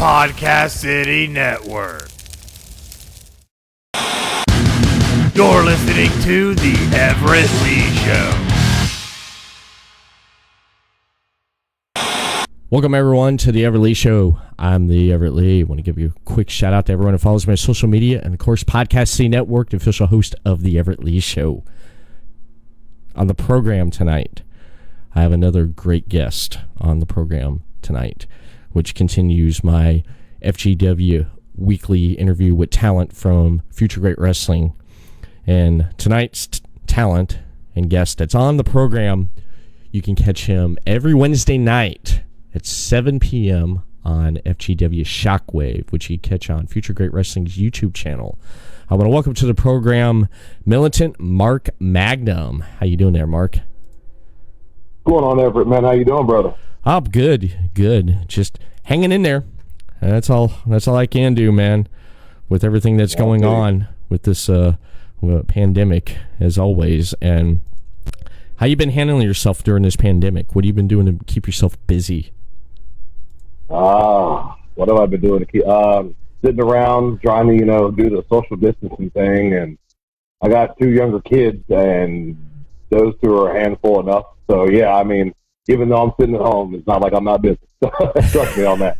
Podcast City Network. You're listening to The Everett Lee Show. Welcome, everyone, to The Everett Lee Show. I'm The Everett Lee. I want to give you a quick shout out to everyone who follows my social media and, of course, Podcast City Network, the official host of The Everett Lee Show. On the program tonight, I have another great guest on the program tonight, which continues my FGW weekly interview with talent from Future Great Wrestling. And tonight's talent and guest that's on the program, you can catch him every Wednesday night at 7 p.m. on FGW Shockwave, which you catch on Future Great Wrestling's YouTube channel. I want to welcome to the program Militant Mark Magnum. How you doing there, Mark? What's going on, Everett, man? How you doing, brother? Oh, good. Just hanging in there. That's all I can do, man, with everything that's going on with this pandemic, as always. And how you been handling yourself during this pandemic? What have you been doing to keep yourself busy? What have I been doing to keep sitting around trying to, do the social distancing thing? And I got two younger kids, and those two are a handful enough. So, yeah, I mean, even though I'm sitting at home, it's not like I'm not busy. Trust me on that.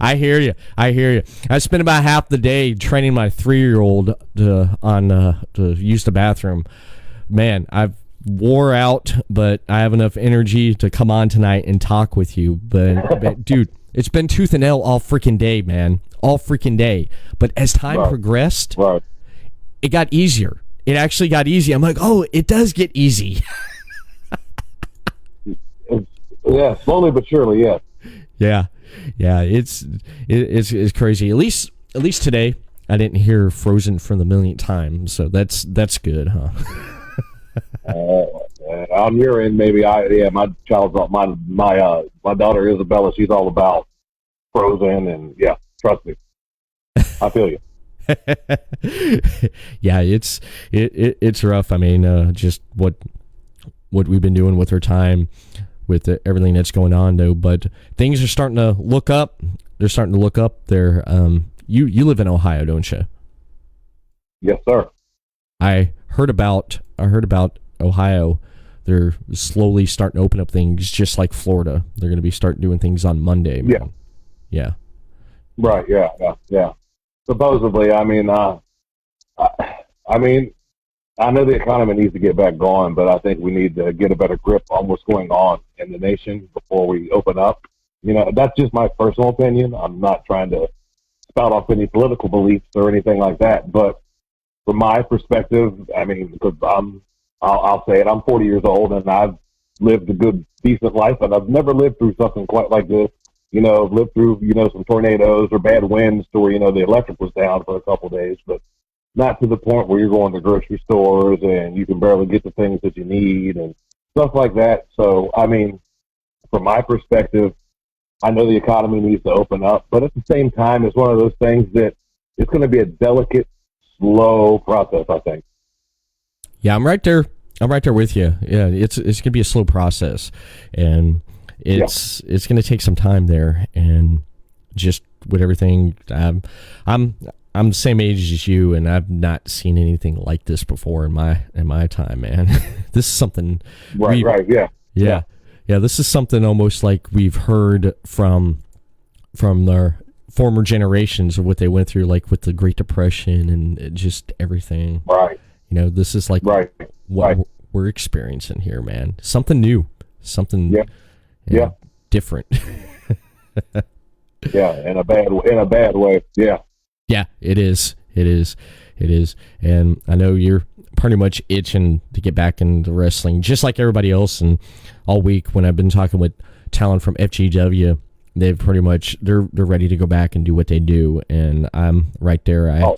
I hear you. I spent about half the day training my 3-year-old to use the bathroom. Man, I've wore out, but I have enough energy to come on tonight and talk with you. But dude, it's been tooth and nail all freaking day, man. All freaking day. But as time progressed, it got easier. It actually got easy. I'm like, oh, it does get easy. Yeah, slowly but surely, yeah. Yeah, it's crazy. At least today, I didn't hear "Frozen" for the millionth time, so that's good, huh? On your end, maybe my daughter Isabella, she's all about Frozen, and yeah, trust me, I feel you. Yeah, it's rough. I mean, just what we've been doing with our time, with everything that's going on, though. But things are starting to look up. They're starting to look up there. You live in Ohio, don't you? Yes, sir. I heard about Ohio. They're slowly starting to open up things, just like Florida. They're going to be starting doing things on Monday. Man. Yeah. Right. Yeah. Supposedly, I mean, I know the economy needs to get back going, but I think we need to get a better grip on what's going on in the nation before we open up. That's just my personal opinion. I'm not trying to spout off any political beliefs or anything like that. But from my perspective, I mean, because I'll say it, I'm 40 years old and I've lived a good, decent life, and I've never lived through something quite like this. I've lived through, some tornadoes or bad winds to where, the electric was down for a couple of days, but not to the point where you're going to grocery stores and you can barely get the things that you need and stuff like that. So, I mean, from my perspective, I know the economy needs to open up, but at the same time, it's one of those things that it's going to be a delicate, slow process, I think. Yeah, I'm right there with you. Yeah, it's going to be a slow process, and it's going to take some time there, and just with everything, I'm the same age as you, and I've not seen anything like this before in my time, man. This is something. Yeah. This is something almost like we've heard from their former generations of what they went through, like with the Great Depression and just everything. Right. This is like what we're experiencing here, man. Something new, something different. Yeah, in a bad way. Yeah. Yeah, it is. And I know you're pretty much itching to get back into wrestling, just like everybody else. And all week when I've been talking with talent from FGW, they've pretty much they're ready to go back and do what they do. And I'm right there. I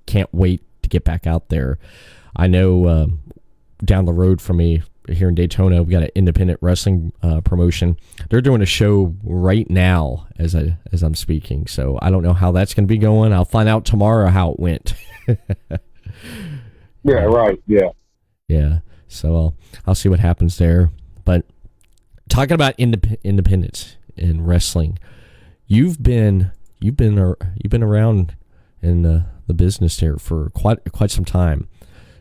can't wait to get back out there. I know down the road from me here in Daytona, we got an independent wrestling promotion. They're doing a show right now as I'm speaking, so I don't know how that's going to be going. I'll find out tomorrow how it went. Yeah, right. Yeah. So I'll see what happens there. But talking about independence in wrestling, you've been around in the business here for quite some time,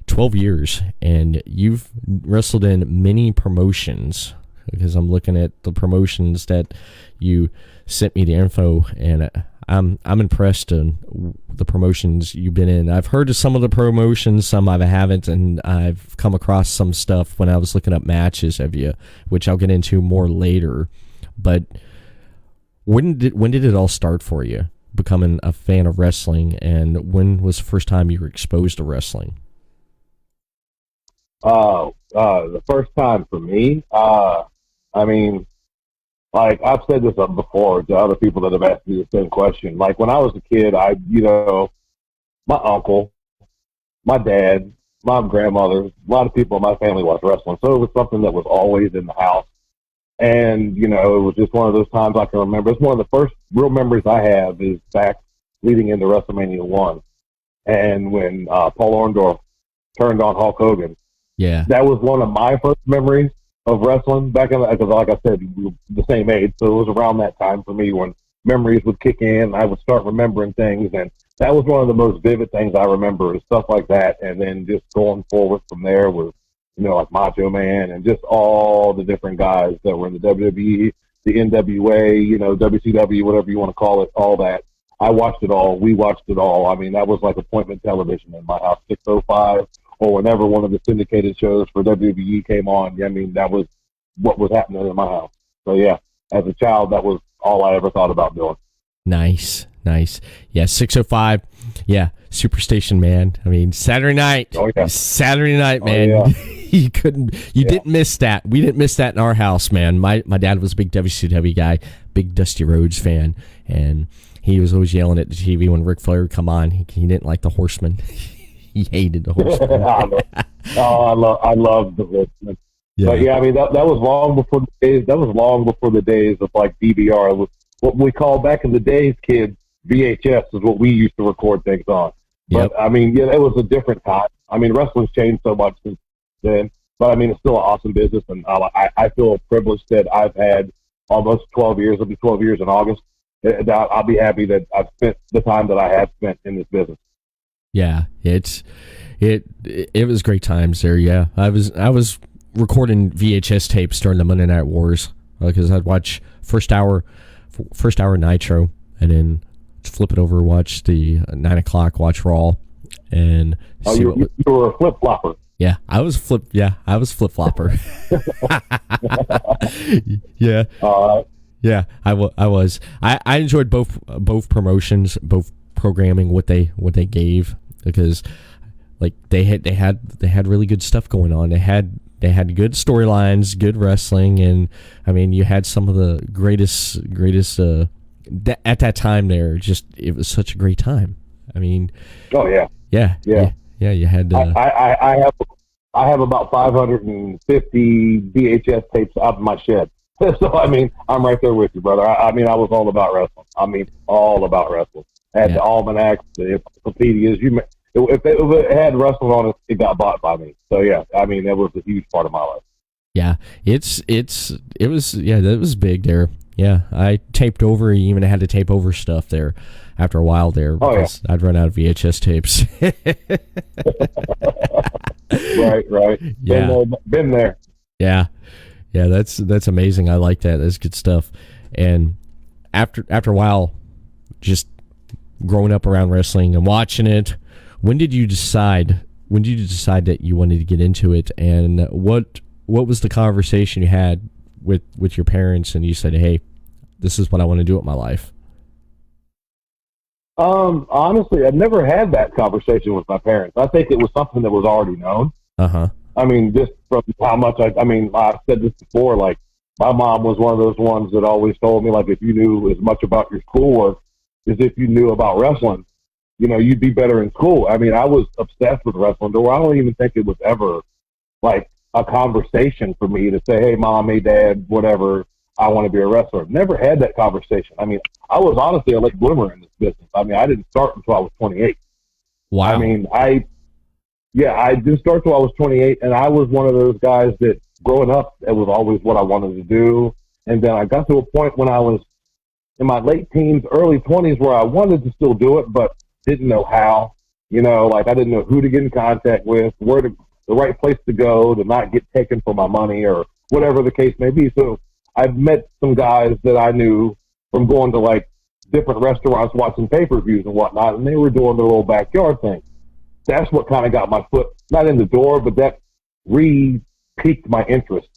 12 years, and you've wrestled in many promotions. Because I'm looking at the promotions that you sent me the info, and I'm impressed in the promotions you've been in. I've heard of some of the promotions, some I haven't, and I've come across some stuff when I was looking up matches of you, which I'll get into more later. But when did it all start for you, becoming a fan of wrestling, and when was the first time you were exposed to wrestling? The first time for me, I mean, like I've said this before to other people that have asked me the same question. Like when I was a kid, my uncle, my dad, my grandmother, a lot of people in my family watched wrestling. So it was something that was always in the house. And, it was just one of those times I can remember. It's one of the first real memories I have is back leading into WrestleMania 1. And when Paul Orndorff turned on Hulk Hogan. Yeah. That was one of my first memories of wrestling back in, because like I said, we were the same age, so it was around that time for me when memories would kick in. I would start remembering things, and that was one of the most vivid things I remember, is stuff like that. And then just going forward from there was, like Macho Man and just all the different guys that were in the WWE, the NWA, WCW, whatever you want to call it, all that. I watched it all. We watched it all. I mean, that was like appointment television in my house, 605. Or whenever one of the syndicated shows for WWE came on, I mean, that was what was happening in my house. So, yeah, as a child, that was all I ever thought about doing. Nice. Yeah, 605. Yeah, Superstation, man. I mean, Saturday night. Oh, yeah. Saturday night, man. Oh, yeah. You didn't miss that. We didn't miss that in our house, man. My dad was a big WCW guy, big Dusty Rhodes fan, and he was always yelling at the TV when Ric Flair would come on. He didn't like the Horseman. He hated the Horseman. I love the Horseman. Yeah. But yeah, I mean that was long before the days. That was long before the days of like DVR. It was what we call back in the days, kids. VHS is what we used to record things on. But Yep. I mean, yeah, it was a different time. I mean, wrestling's changed so much since then. But I mean, it's still an awesome business, and I feel privileged that I've had almost 12 years. It'll be 12 years in August. I'll be happy that I've spent the time that I have spent in this business. Yeah, it was great times there. Yeah, I was recording VHS tapes during the Monday Night Wars because I'd watch first hour Nitro, and then flip it over, watch the 9 o'clock, watch Raw, and see you were a flip flopper. Yeah, I was flip flopper. Yeah. Yeah, I was. I enjoyed both promotions, both programming, what they gave, because like they had really good stuff going on. They had good storylines, good wrestling, and I mean, you had some of the greatest at that time there. Just, it was such a great time. I mean, oh yeah. You had. I have about 550 VHS tapes out in my shed. So I mean, I'm right there with you, brother. I mean, I was all about wrestling. I had the almanacs, the encyclopedias. If it had wrestling on it, it got bought by me. So yeah, I mean, that was a huge part of my life. Yeah, that was big there. Yeah, I taped over. You even had to tape over stuff there after a while there because I'd run out of VHS tapes. Right. Yeah. Been there. Yeah, that's amazing. I like that. That's good stuff. And after a while, just growing up around wrestling and watching it, when did you decide that you wanted to get into it, and what was the conversation you had with your parents, and you said, hey, this is what I want to do with my life? Honestly, I've never had that conversation with my parents. I think it was something that was already known. Uh-huh. I mean, just from how much I've said this before, like, my mom was one of those ones that always told me, like, if you knew as much about your schoolwork as if you knew about wrestling, you'd be better in school. I mean, I was obsessed with wrestling, though I don't even think it was ever, like, a conversation for me to say, hey, Mom, hey, Dad, whatever, I want to be a wrestler. Never had that conversation. I mean, I was honestly a late bloomer in this business. I mean, I didn't start until I was 28. Wow. I mean, I didn't start until I was 28, and I was one of those guys that growing up, it was always what I wanted to do. And then I got to a point when I was in my late teens, early 20s, where I wanted to still do it, but didn't know how. You know, like I didn't know who to get in contact with, where to, the right place to go to not get taken for my money or whatever the case may be. So I've met some guys that I knew from going to like different restaurants, watching pay-per-views and whatnot, and they were doing their little backyard thing. That's what kind of got my foot, not in the door, but that piqued my interest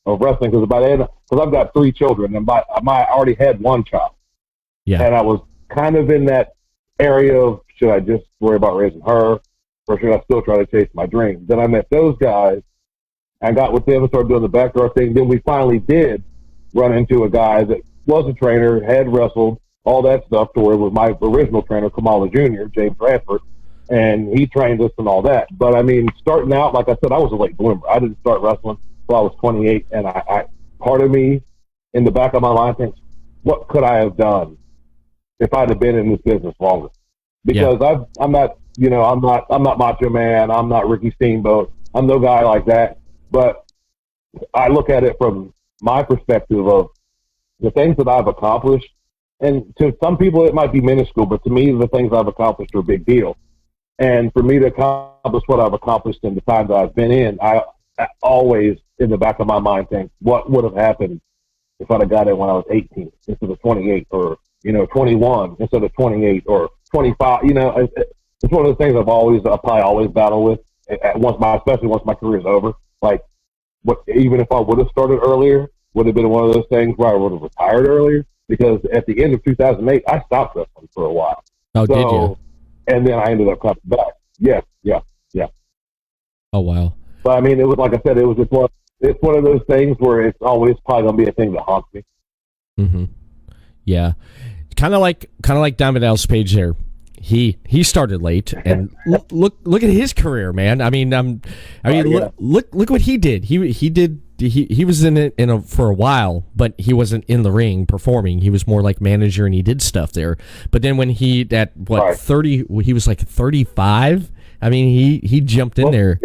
of wrestling, because I've got 3 children, and I already had one child. Yeah. And I was kind of in that area of, should I just worry about raising her, or should I still try to chase my dream? Then I met those guys, I got with them and started doing the backyard thing. Then we finally did run into a guy that was a trainer, had wrestled, all that stuff, to where it was my original trainer, Kamala Jr., James Bradford, and he trained us and all that. But, I mean, starting out, like I said, I was a late bloomer. I didn't start wrestling until I was 28, and I part of me in the back of my mind thinks, what could I have done if I'd have been in this business longer? Because I'm not, you know, I'm not Macho Man, I'm not Ricky Steamboat, I'm no guy like that. But I look at it from my perspective of the things that I've accomplished, and to some people it might be minuscule, but to me the things I've accomplished are a big deal. And for me to accomplish what I've accomplished in the time that I've been in, I always, in the back of my mind, think, what would have happened if I'd have got in when I was 18 instead of 28, or, you know, 21 instead of 28, or 25. You know, it's one of the things I'll probably always battle with, especially once my career is over. Like, even if I would have started earlier, would have been one of those things where I would have retired earlier, because at the end of 2008, I stopped wrestling for a while. Oh, did you? And then I ended up coming back. Yes, yeah. Oh, wow. But I mean, it was, like I said, it was just it's one of those things where it's always probably going to be a thing that haunts me. Mm-hmm. Yeah. Kind of like Diamond Dallas Page there. He started late, and look at his career, man. I mean, look what he did. He was in it for a while, but he wasn't in the ring performing. He was more like manager, and he did stuff there. But then when he 30, he was like 35. I mean, he jumped in there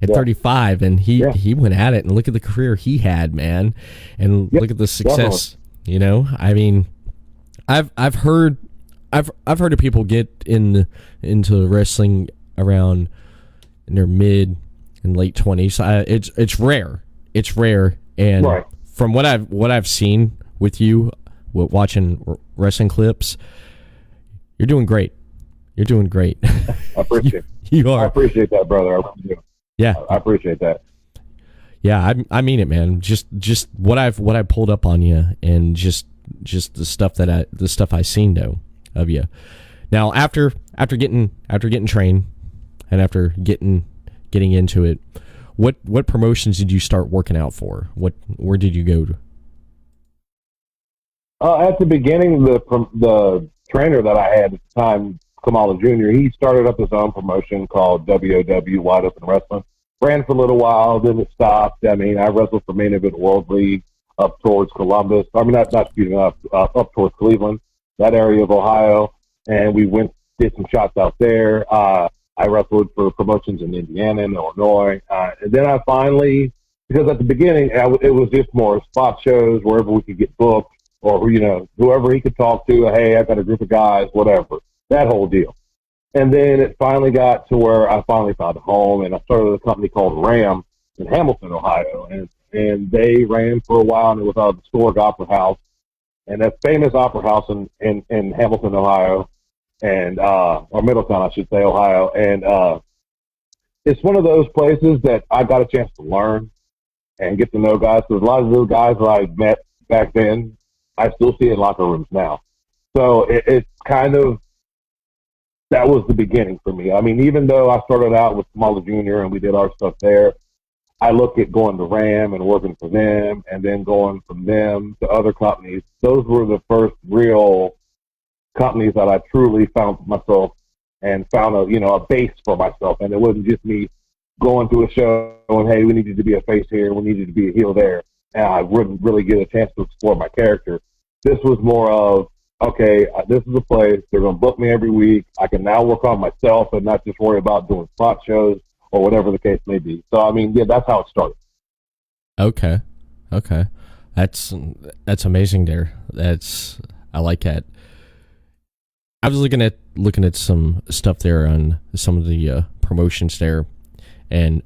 at 35, and he went at it. And look at the career he had, man. And look at the success. Definitely. You know, I mean, I've heard of people get into wrestling around in their mid and late 20s. It's rare. It's rare, and from what I've seen with you, watching wrestling clips, you're doing great. You're doing great. I appreciate it. You are. I appreciate that, brother. Yeah, I appreciate that. Yeah, I mean it, man. Just what I pulled up on you, and just the stuff I seen though of you. Now after getting trained, and after getting into it, what promotions did you start working out for? Where did you go to? At the beginning, the trainer that I had at the time, Kamala Jr., he started up his own promotion called WOW, Wide Open Wrestling. Ran for a little while, then it stopped. I mean, I wrestled for Main Event World League up towards Columbus. I mean, not up towards Cleveland, that area of Ohio. And we did some shots out there. I wrestled for promotions in Indiana and Illinois. And then I finally, because at the beginning, it was just more spot shows, wherever we could get booked, or, you know, whoever he could talk to. Hey, I've got a group of guys, whatever, that whole deal. And then it finally got to where I finally found a home, and I started a company called RAM in Hamilton, Ohio. And they ran for a while, and it was out of the Historic Opera House, and that famous opera house in Hamilton, Ohio, and or Middletown, I should say, Ohio. And it's one of those places that I got a chance to learn and get to know guys. Because a lot of those guys that I met back then, I still see in locker rooms now. So it's kind of, that was the beginning for me. I mean, even though I started out with Kamala Jr. and we did our stuff there, I look at going to RAM and working for them, and then going from them to other companies. Those were the first real companies that I truly found myself and found a base for myself. And it wasn't just me going to a show and, hey, we needed to be a face here, we needed to be a heel there, and I wouldn't really get a chance to explore my character. This was more of, okay, this is a place, they're going to book me every week. I can now work on myself and not just worry about doing spot shows or whatever the case may be. So, I mean, yeah, that's how it started. Okay. That's amazing there. I like that. I was looking at some stuff there on some of the promotions there, and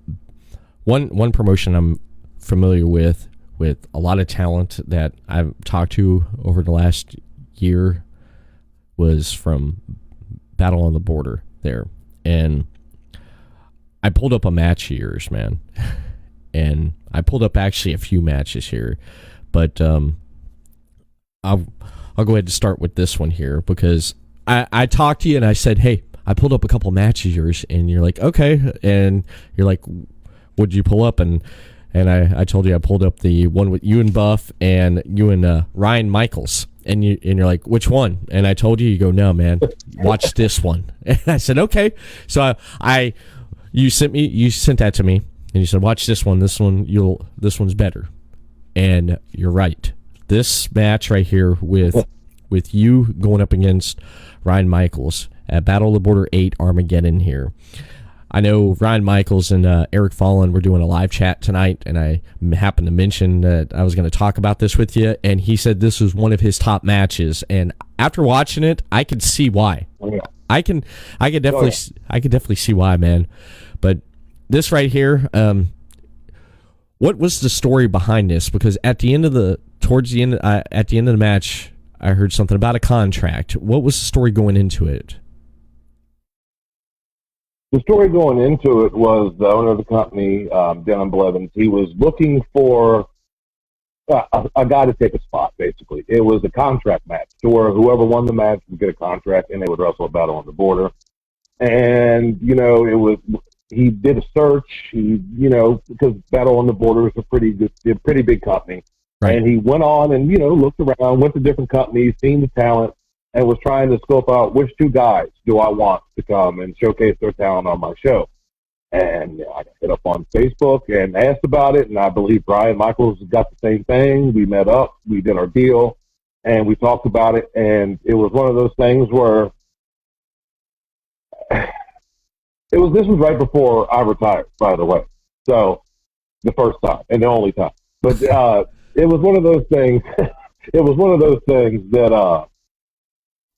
one promotion I'm familiar with a lot of talent that I've talked to over the last year was from Battle on the Border there, and I pulled up a match of yours, man, and I pulled up actually a few matches here, but I'll go ahead and start with this one here because I talked to you and I said, hey, I pulled up a couple matches of yours, and you're like, okay, and you're like, what'd you pull up? And I told you I pulled up the one with you and Buff and you and Ryan Michaels, and you're like, which one? And I told you, you go, no, man, watch this one. And I said, okay. So you sent that to me, and you said, watch this one. This one's better. And you're right. This match right here with you going up against Ryan Michaels at Battle of the Border 8 Armageddon here. I know Ryan Michaels and Eric Fallon were doing a live chat tonight, and I happened to mention that I was going to talk about this with you, and he said this was one of his top matches. And after watching it, I could see why. Yeah. I could definitely see why, man. But this right here, what was the story behind this? Because at the end of the match, I heard something about a contract. What was the story going into it? The story going into it was the owner of the company, Denham Blevins. He was looking for a guy to take a spot, basically. It was a contract match to where whoever won the match would get a contract, and they would wrestle a Battle on the Border. And, he did a search, because Battle on the Border is a pretty big company. Right. And he went on and, looked around, went to different companies, seen the talent, and was trying to scope out which two guys do I want to come and showcase their talent on my show. And I hit up on Facebook and asked about it, and I believe Brian Michaels got the same thing. We met up, we did our deal, and we talked about it, and it was one of those things where this was right before I retired, by the way. So the first time and the only time. But it was one of those things. It was one of those things that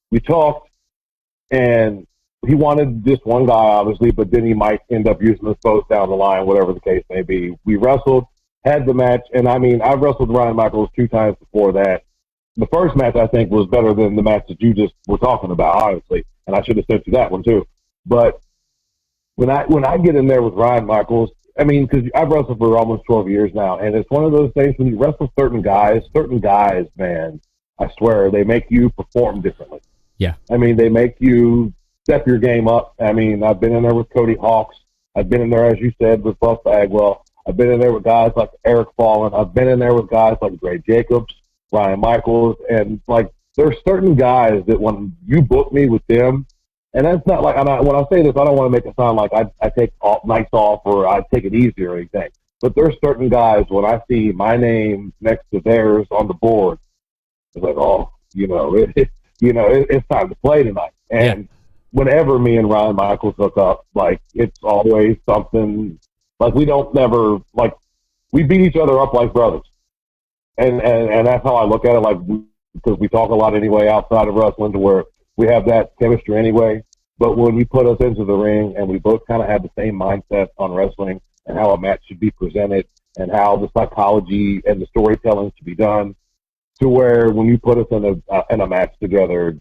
we talked, and he wanted this one guy, obviously, but then he might end up using us both down the line, whatever the case may be. We wrestled, had the match, and I've wrestled Ryan Michaels 2 times before that. The first match, I think, was better than the match that you just were talking about, honestly, and I should have sent you that one too. But when I get in there with Ryan Michaels, because I've wrestled for almost 12 years now, and it's one of those things when you wrestle certain guys, man, I swear, they make you perform differently. Yeah. They make you step your game up. I've been in there with Cody Hawk. I've been in there, as you said, with Buff Bagwell. I've been in there with guys like Eric Fallon. I've been in there with guys like Gray Jacobs, Ryan Michaels, and there's certain guys that when you book me with them, and that's not like, when I say this, I don't want to make it sound like I take nights off or I take it easy or anything. But there's certain guys, when I see my name next to theirs on the board, it's like, it's time to play tonight. And whenever me and Ryan Michaels hook up, it's always something, we don't never, we beat each other up like brothers. And that's how I look at it, because we talk a lot anyway outside of wrestling to where we have that chemistry anyway. But when you put us into the ring and we both kind of have the same mindset on wrestling and how a match should be presented and how the psychology and the storytelling should be done, to where when you put us in a match together,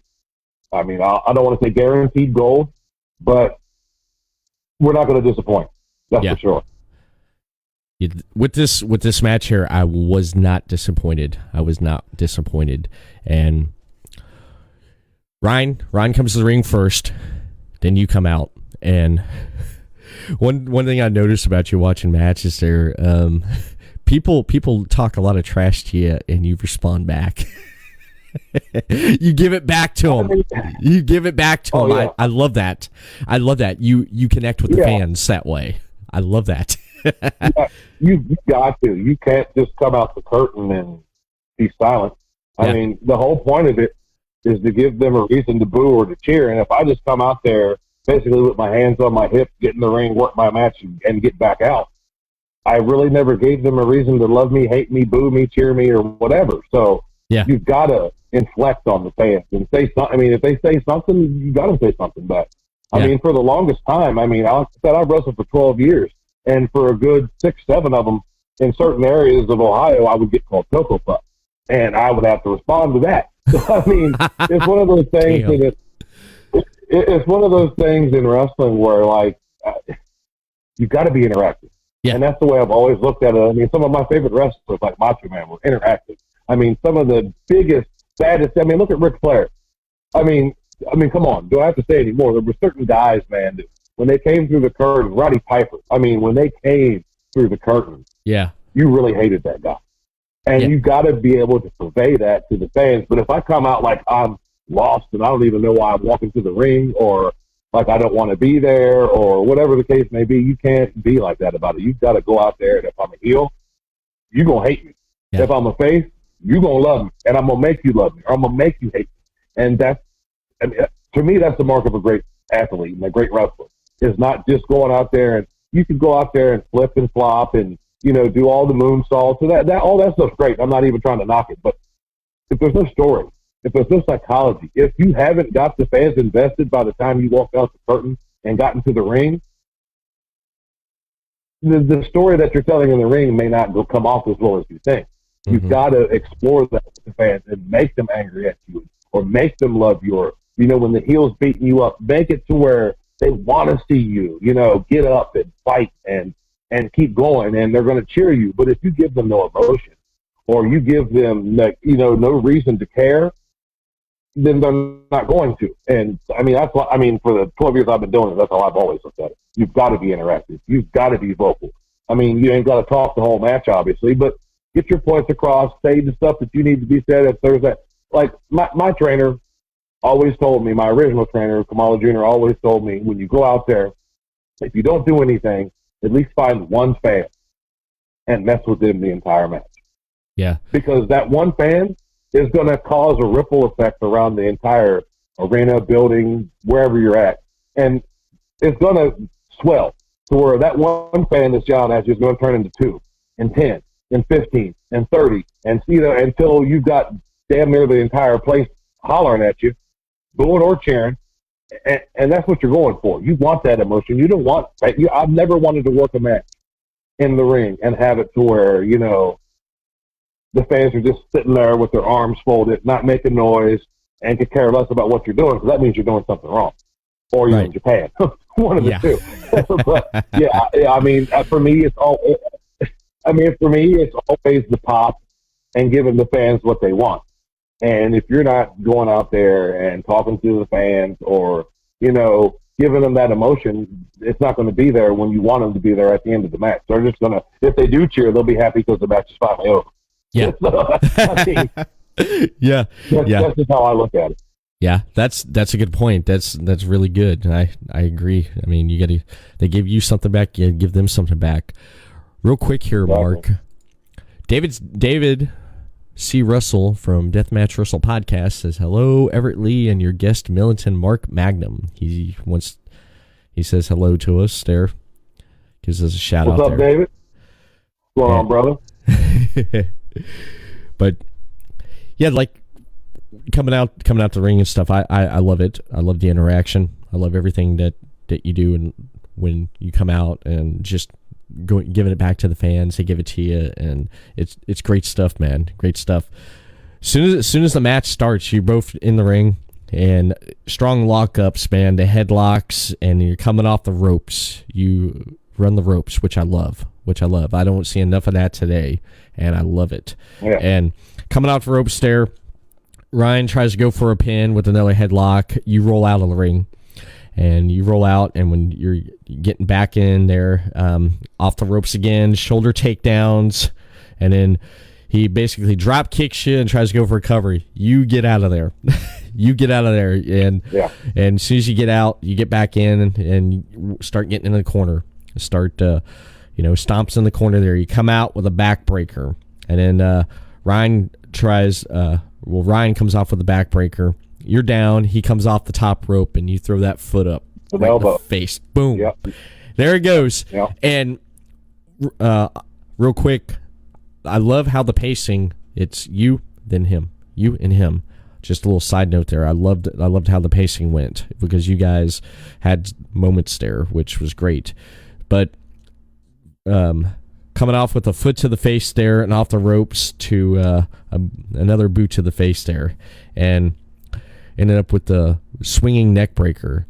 I don't want to say guaranteed gold, but we're not going to disappoint. That's for sure. With this match here, I was not disappointed. And Ryan comes to the ring first, then you come out. And one thing I noticed about you watching matches there, people talk a lot of trash to you, and you respond back. You give it back to them. Yeah. I love that. You connect with the fans that way. I love that. You got to. You can't just come out the curtain and be silent. The whole point of it is to give them a reason to boo or to cheer. And if I just come out there basically with my hands on my hips, get in the ring, work my match, and get back out, I really never gave them a reason to love me, hate me, boo me, cheer me, or whatever. So Yeah. You've got to inflect on the fans and say something. I mean, if they say something, you got to say something back. I mean, for the longest time, I mean, like I said, I wrestled for 12 years, and for a good 6, 7 of them in certain areas of Ohio, I would get called Cocoa Puff, and I would have to respond to that. So, I mean, it's one of those things that it's one of those things in wrestling where, like, you've got to be interactive. Yeah. And that's the way I've always looked at it. I mean, some of my favorite wrestlers, like Macho Man, were interactive. I mean, some of the biggest, baddest, I mean, look at Ric Flair. I mean, come on. Do I have to say any more? There were certain guys, man, that when they came through the curtain, Roddy Piper, I mean, when they came through the curtain, yeah, you really hated that guy. And you've got to be able to convey that to the fans. But if I come out like I'm lost and I don't even know why I'm walking to the ring, or like I don't want to be there, or whatever the case may be, you can't be like that about it. You've got to go out there, and if I'm a heel, you're going to hate me. Yeah. If I'm a face, you're going to love me, and I'm going to make you love me, or I'm going to make you hate me. And that's, I mean, to me, that's the mark of a great athlete and a great wrestler, is not just going out there, and you can go out there and flip and flop and, you know, do all the moonsaults. So that all that stuff's great. I'm not even trying to knock it. But if there's no story, if there's no psychology, if you haven't got the fans invested by the time you walk out the curtain and got into the ring, the story that you're telling in the ring may not come off as well as you think. Mm-hmm. You've got to explore that with the fans and make them angry at you, or make them love you, or, you know, when the heel's beating you up, make it to where they want to see you, you know, get up and fight and keep going, and they're going to cheer you. But if you give them no emotion, or you give them, you know, no reason to care, then they're not going to. And I mean, that's what, I mean, for the 12 years I've been doing it, that's how I've always looked at it. You've got to be interactive. You've got to be vocal. I mean, you ain't got to talk the whole match, obviously, but get your points across, say the stuff that you need to be said at Thursday. Like my trainer always told me, my original trainer, Kamala Jr., always told me, when you go out there, if you don't do anything, at least find one fan and mess with them the entire match. Yeah. Because that one fan is going to cause a ripple effect around the entire arena, building, wherever you're at. And it's going to swell to where that one fan that's yelling at you is going to turn into 2 and 10 and 15 and 30, and, you know, until you've got damn near the entire place hollering at you, booing or cheering. And that's what you're going for. You want that emotion. You don't want, I've never wanted to work a match in the ring and have it to where, you know, the fans are just sitting there with their arms folded, not making noise, and could care less about what you're doing, because that means you're doing something wrong. Or you're in Japan. One of the two. But, yeah, I mean, for me, it's always the pop and giving the fans what they want. And if you're not going out there and talking to the fans, or, you know, giving them that emotion, it's not going to be there when you want them to be there at the end of the match. They're just going to, if they do cheer, they'll be happy because the match is finally over. Yeah. So, I mean, that's just how I look at it. Yeah, that's a good point. That's really good. I agree. I mean, they give you something back, you give them something back. Real quick here, Mark. David C. Russell from Deathmatch Russell Podcast says, "Hello, Everett Lee and your guest, Militant Mark Magnum." He says hello to us there. Gives us a shout out. What's up, David? What's going on, brother? But yeah, like coming out the ring and stuff. I love it. I love the interaction. I love everything that you do, and when you come out and just giving it back to the fans, they give it to you, and it's great stuff, man. Great stuff. As soon as the match starts, you're both in the ring, and strong lockups, man. The headlocks, and you're coming off the ropes. You run the ropes, which I love. I don't see enough of that today, and I love it. Yeah. And coming off the ropes there, Ryan tries to go for a pin with another headlock. You roll out of the ring. And you roll out, and when you're getting back in there, off the ropes again, shoulder takedowns, and then he basically drop kicks you and tries to go for a cover. You get out of there. And as soon as you get out, you get back in and you start getting in the corner. Start, stomps in the corner there. You come out with a backbreaker, and then Ryan comes off with a backbreaker. You're down. He comes off the top rope, and you throw that foot up right in the face. Boom. Yep. There it goes. Yep. And real quick, I love how the pacing, it's you, then him. You and him. Just a little side note there. I loved how the pacing went because you guys had moments there, which was great. But coming off with a foot to the face there and off the ropes to another boot to the face there, and ended up with the swinging neck breaker.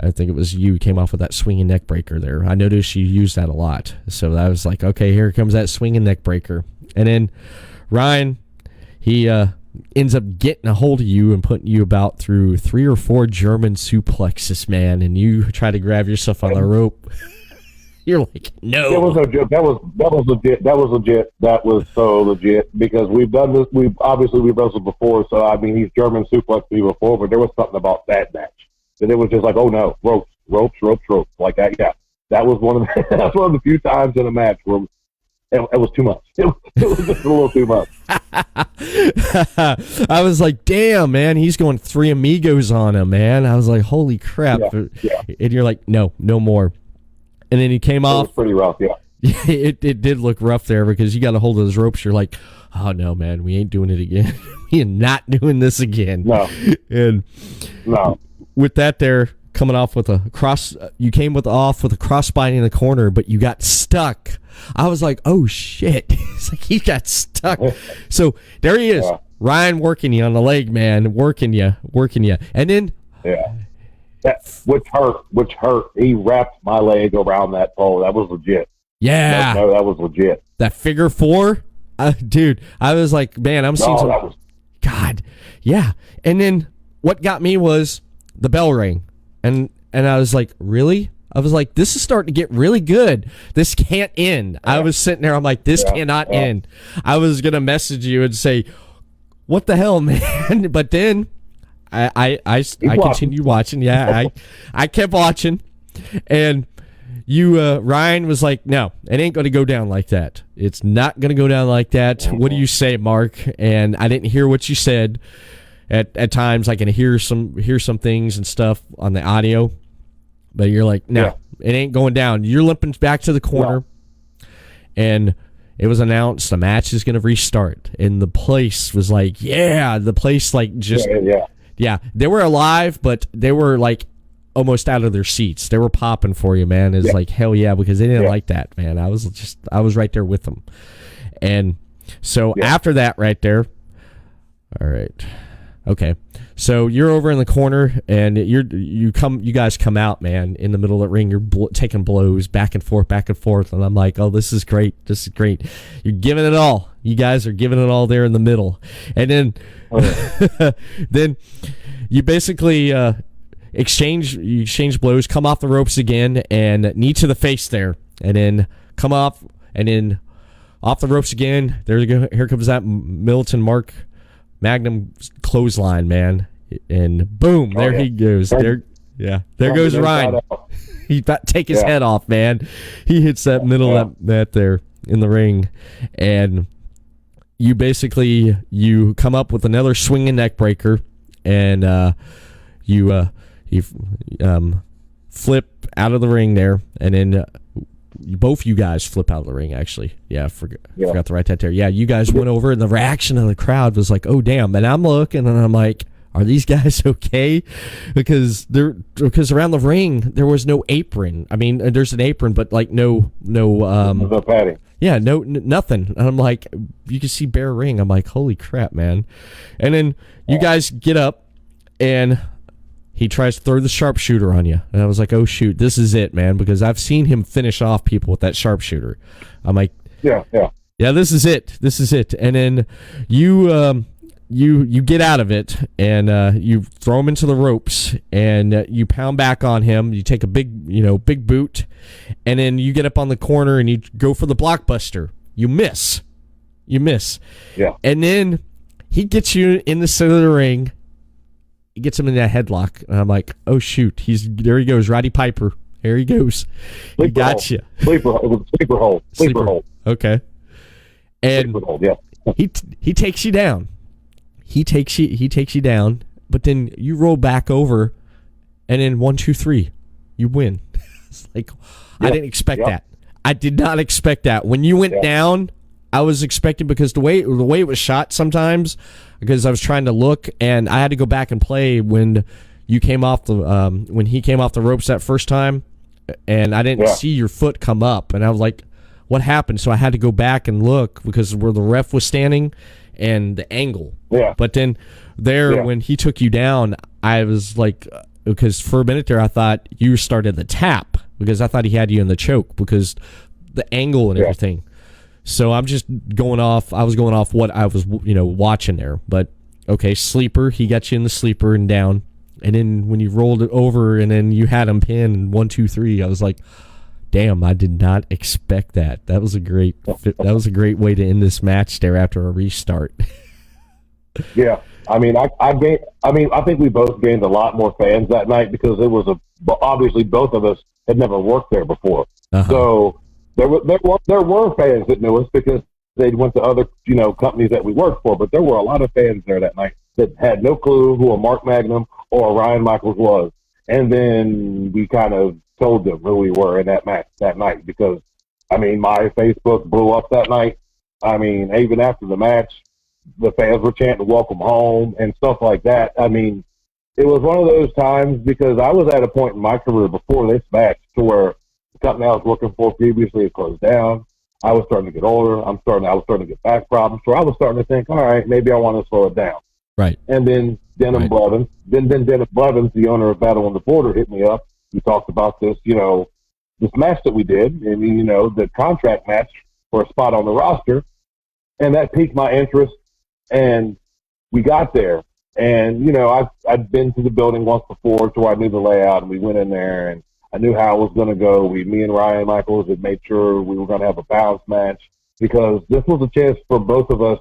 I think it was you came off with that swinging neck breaker there. I noticed you used that a lot. So I was like, okay, here comes that swinging neck breaker. And then Ryan, he ends up getting a hold of you and putting you about through 3 or 4 German suplexes, man. And you try to grab yourself on the rope. You're like, no. That was legit. That was legit. That was legit. That was so legit because we've done this. We've wrestled before. So I mean, he's German suplexed me before, but there was something about that match that it was just like, oh no, ropes, like that. Yeah, that was one of the, that's one of the few times in a match where it was too much. It was just a little too much. I was like, damn, man, he's going 3 amigos on him, man. I was like, holy crap. Yeah. And you're like, no more. And then he came off. It was pretty rough, yeah. It did look rough there because you got a hold of those ropes. You're like, oh, no, man, we ain't doing it again. We are not doing this again. No. And with that there, coming off with a cross, you came off with a crossbody in the corner, but you got stuck. I was like, oh, shit. It's like he got stuck. So there he is, Ryan working you on the leg, man, working you. And then... Yeah. Which hurt. He wrapped my leg around that pole. That was legit. Yeah. No, that was legit. That figure 4? Dude, I was like, man, I'm seeing some... God, yeah. And then what got me was the bell rang. And I was like, really? I was like, this is starting to get really good. This can't end. I was sitting there, I'm like, this cannot end. I was going to message you and say, what the hell, man? But then... I continued watching. Yeah, I kept watching, and you Ryan was like, "No, it ain't going to go down like that. It's not going to go down like that." Mm-hmm. What do you say, Mark? And I didn't hear what you said. At times, I can hear some things and stuff on the audio, but you're like, "No, it ain't going down." You're limping back to the corner, and it was announced the match is going to restart, and the place was like, the place like just. Yeah, they were alive, but they were like almost out of their seats. They were popping for you, man. It's like, hell yeah, because they didn't like that, man. I was right there with them. And so after that right there, all right. Okay. So you're over in the corner and you guys come out, man, in the middle of the ring. You're taking blows back and forth. And I'm like, oh, this is great. You're giving it all. You guys are giving it all there in the middle. And then, then you basically exchange blows, come off the ropes again, and knee to the face there, and then come off, and then off the ropes again. There you go. Here comes that Militant Mark Magnum clothesline, man, and boom, there he goes. There goes Ryan. He's about to take his head off, man. He hits that middle of that there in the ring, and you basically come up with another swinging neck breaker, and you flip out of the ring there, and then both you guys flip out of the ring, actually. Yeah, forgot to write that there. Yeah, you guys went over, and the reaction of the crowd was like, oh, damn. And I'm looking, and I'm like, are these guys okay? Because around the ring, there was no apron. I mean, there's an apron, but like no padding. Yeah, nothing. And I'm like, you can see bare ring. I'm like, holy crap, man. And then you guys get up, and he tries to throw the sharpshooter on you. And I was like, oh, shoot, this is it, man, because I've seen him finish off people with that sharpshooter. I'm like, yeah, this is it. And then you get out of it, and you throw him into the ropes, and you pound back on him. You take a big boot, and then you get up on the corner, and you go for the blockbuster. You miss. Yeah. And then he gets you in the center of the ring. He gets him in that headlock, and I'm like, oh, shoot. There he goes, Roddy Piper. There he goes. He got you. Sleeper hold. Okay. And sleeper hold, yeah. he takes you down. He takes you down, but then you roll back over, and then 1, 2, 3, you win. It's like, I didn't expect that. I did not expect that. When you went down, I was expecting, because the way it was shot sometimes, because I was trying to look, and I had to go back and play when you came off the when he came off the ropes that first time, and I didn't see your foot come up, and I was like, what happened? So I had to go back and look because where the ref was standing and the angle. Yeah. But then when he took you down, I was like, because for a minute there I thought you started the tap because I thought he had you in the choke because the angle and everything. So I'm just going off. I was going off what I was, watching there. But okay, sleeper. He got you in the sleeper and down. And then when you rolled it over and then you had him pinned and 1, 2, 3, I was like, damn, I did not expect that. That was a great way to end this match there after a restart. Yeah. I think we both gained a lot more fans that night because it was obviously both of us had never worked there before. Uh-huh. So there were fans that knew us because they went to other, companies that we worked for, but there were a lot of fans there that night that had no clue who a Mark Magnum or a Ryan Michaels was. And then we kind of told them who we were in that match that night because, my Facebook blew up that night. Even after the match, the fans were chanting welcome home and stuff like that. It was one of those times because I was at a point in my career before this match to where the company I was working for previously had closed down. I was starting to get older. I was starting to get back problems. So I was starting to think, all right, maybe I want to slow it down. Right. And then Denham Blevins, Dennis Blevins, the owner of Battle on the Border, hit me up. We talked about this, this match that we did, and the contract match for a spot on the roster, and that piqued my interest. And we got there, and I'd been to the building once before, so I knew the layout, and we went in there, and I knew how it was going to go. Me and Ryan Michaels had made sure we were going to have a balanced match because this was a chance for both of us,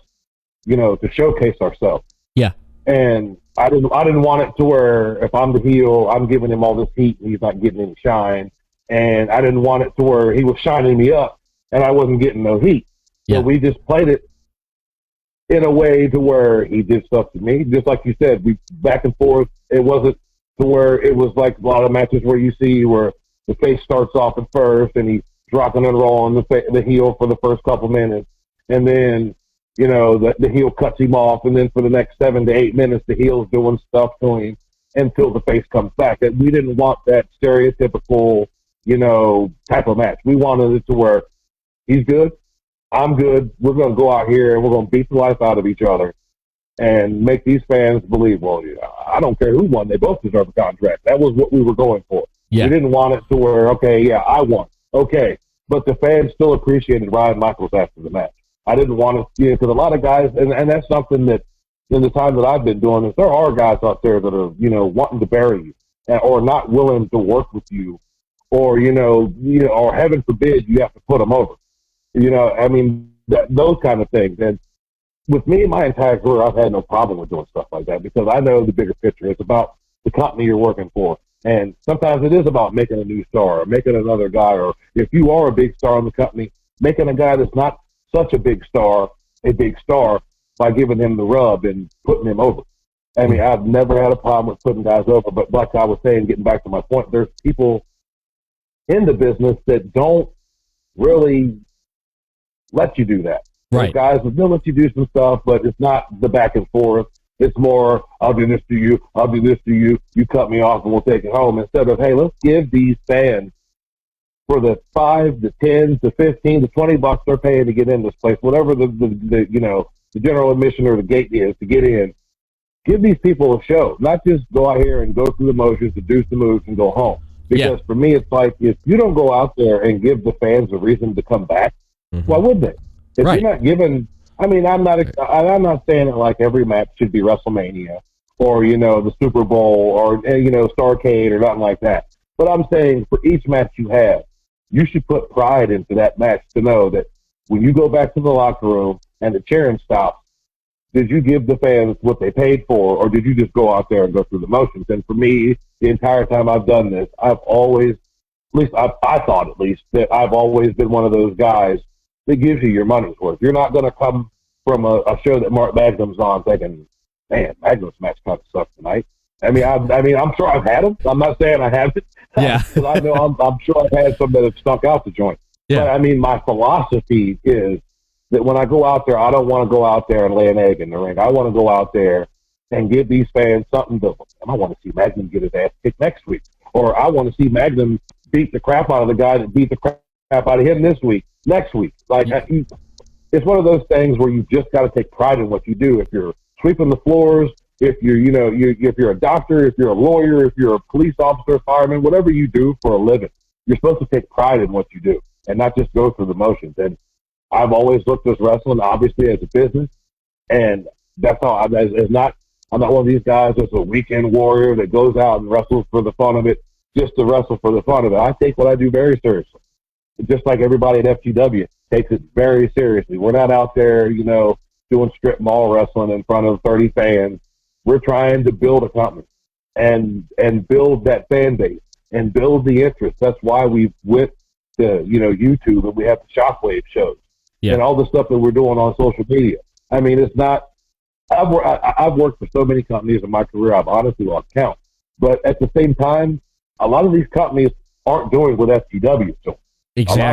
to showcase ourselves. Yeah. And I didn't want it to where if I'm the heel, I'm giving him all this heat and he's not getting any shine. And I didn't want it to where he was shining me up and I wasn't getting no heat. Yeah. So we just played it in a way to where he did stuff to me. Just like you said, we back and forth. It wasn't to where it was like a lot of matches where you see where the face starts off at first and he's dropping and rolling the heel for the first couple minutes. And then, the heel cuts him off. And then for the next 7 to 8 minutes, the heel's doing stuff to him until the face comes back. And we didn't want that stereotypical, type of match. We wanted it to where he's good, I'm good. We're going to go out here and we're going to beat the life out of each other and make these fans believe, well, I don't care who won. They both deserve a contract. That was what we were going for. Yeah. We didn't want it to where, okay, yeah, I won. Okay. But the fans still appreciated Ryan Michaels after the match. I didn't want to, because a lot of guys, and that's something that in the time that I've been doing this, there are guys out there that are, wanting to bury you or not willing to work with you or, or heaven forbid you have to put them over. Those kind of things. And with me, my entire career, I've had no problem with doing stuff like that because I know the bigger picture. It's about the company you're working for. And sometimes it is about making a new star or making another guy, or if you are a big star in the company, making a guy that's not such a big star by giving him the rub and putting him over. I've never had a problem with putting guys over, but like I was saying, getting back to my point, there's people in the business that don't really let you do that. Right. There's guys that will let you do some stuff, but it's not the back and forth. It's more, I'll do this to you, I'll do this to you, you cut me off and we'll take it home. Instead of, hey, let's give these fans for the $5 to $10 to $15 to $20 they're paying to get in this place, whatever the general admission or the gate is to get in, give these people a show, not just go out here and go through the motions, to do some moves and go home. Because for me, it's like if you don't go out there and give the fans a reason to come back, why would they? If you're not giving, I'm not saying it like every match should be WrestleMania or the Super Bowl or Starrcade or nothing like that. But I'm saying for each match you have, you should put pride into that match to know that when you go back to the locker room and the cheering stops, did you give the fans what they paid for, or did you just go out there and go through the motions? And for me, the entire time I've done this, I've always, at least I thought at least, that I've always been one of those guys that gives you your money's worth. You're not going to come from a show that Mark Magnum's on thinking, man, Magnum's match kind of sucks tonight. I'm sure I've had them. I'm not saying I haven't. Yeah. Because I know I'm sure I've had some that have stuck out the joint. Yeah. But my philosophy is that when I go out there, I don't want to go out there and lay an egg in the ring. I want to go out there and give these fans something to. I want to see Magnum get his ass kicked next week, or I want to see Magnum beat the crap out of the guy that beat the crap out of him next week. Like, it's one of those things where you just got to take pride in what you do. If you're sweeping the floors, if you're, if you're a doctor, if you're a lawyer, if you're a police officer, fireman, whatever you do for a living, you're supposed to take pride in what you do and not just go through the motions. And I've always looked at wrestling, obviously, as a business, and that's how I'm not one of these guys that's a weekend warrior that goes out and wrestles for the fun of it, just to wrestle for the fun of it. I take what I do very seriously. Just like everybody at FGW takes it very seriously. We're not out there, doing strip mall wrestling in front of 30 fans. We're trying to build a company and build that fan base and build the interest. That's why we went to, YouTube, and we have the Shockwave shows and all the stuff that we're doing on social media. I mean, it's not, I've worked for so many companies in my career, I've honestly lost count. But at the same time, a lot of these companies aren't doing what FGW is doing. Exactly. A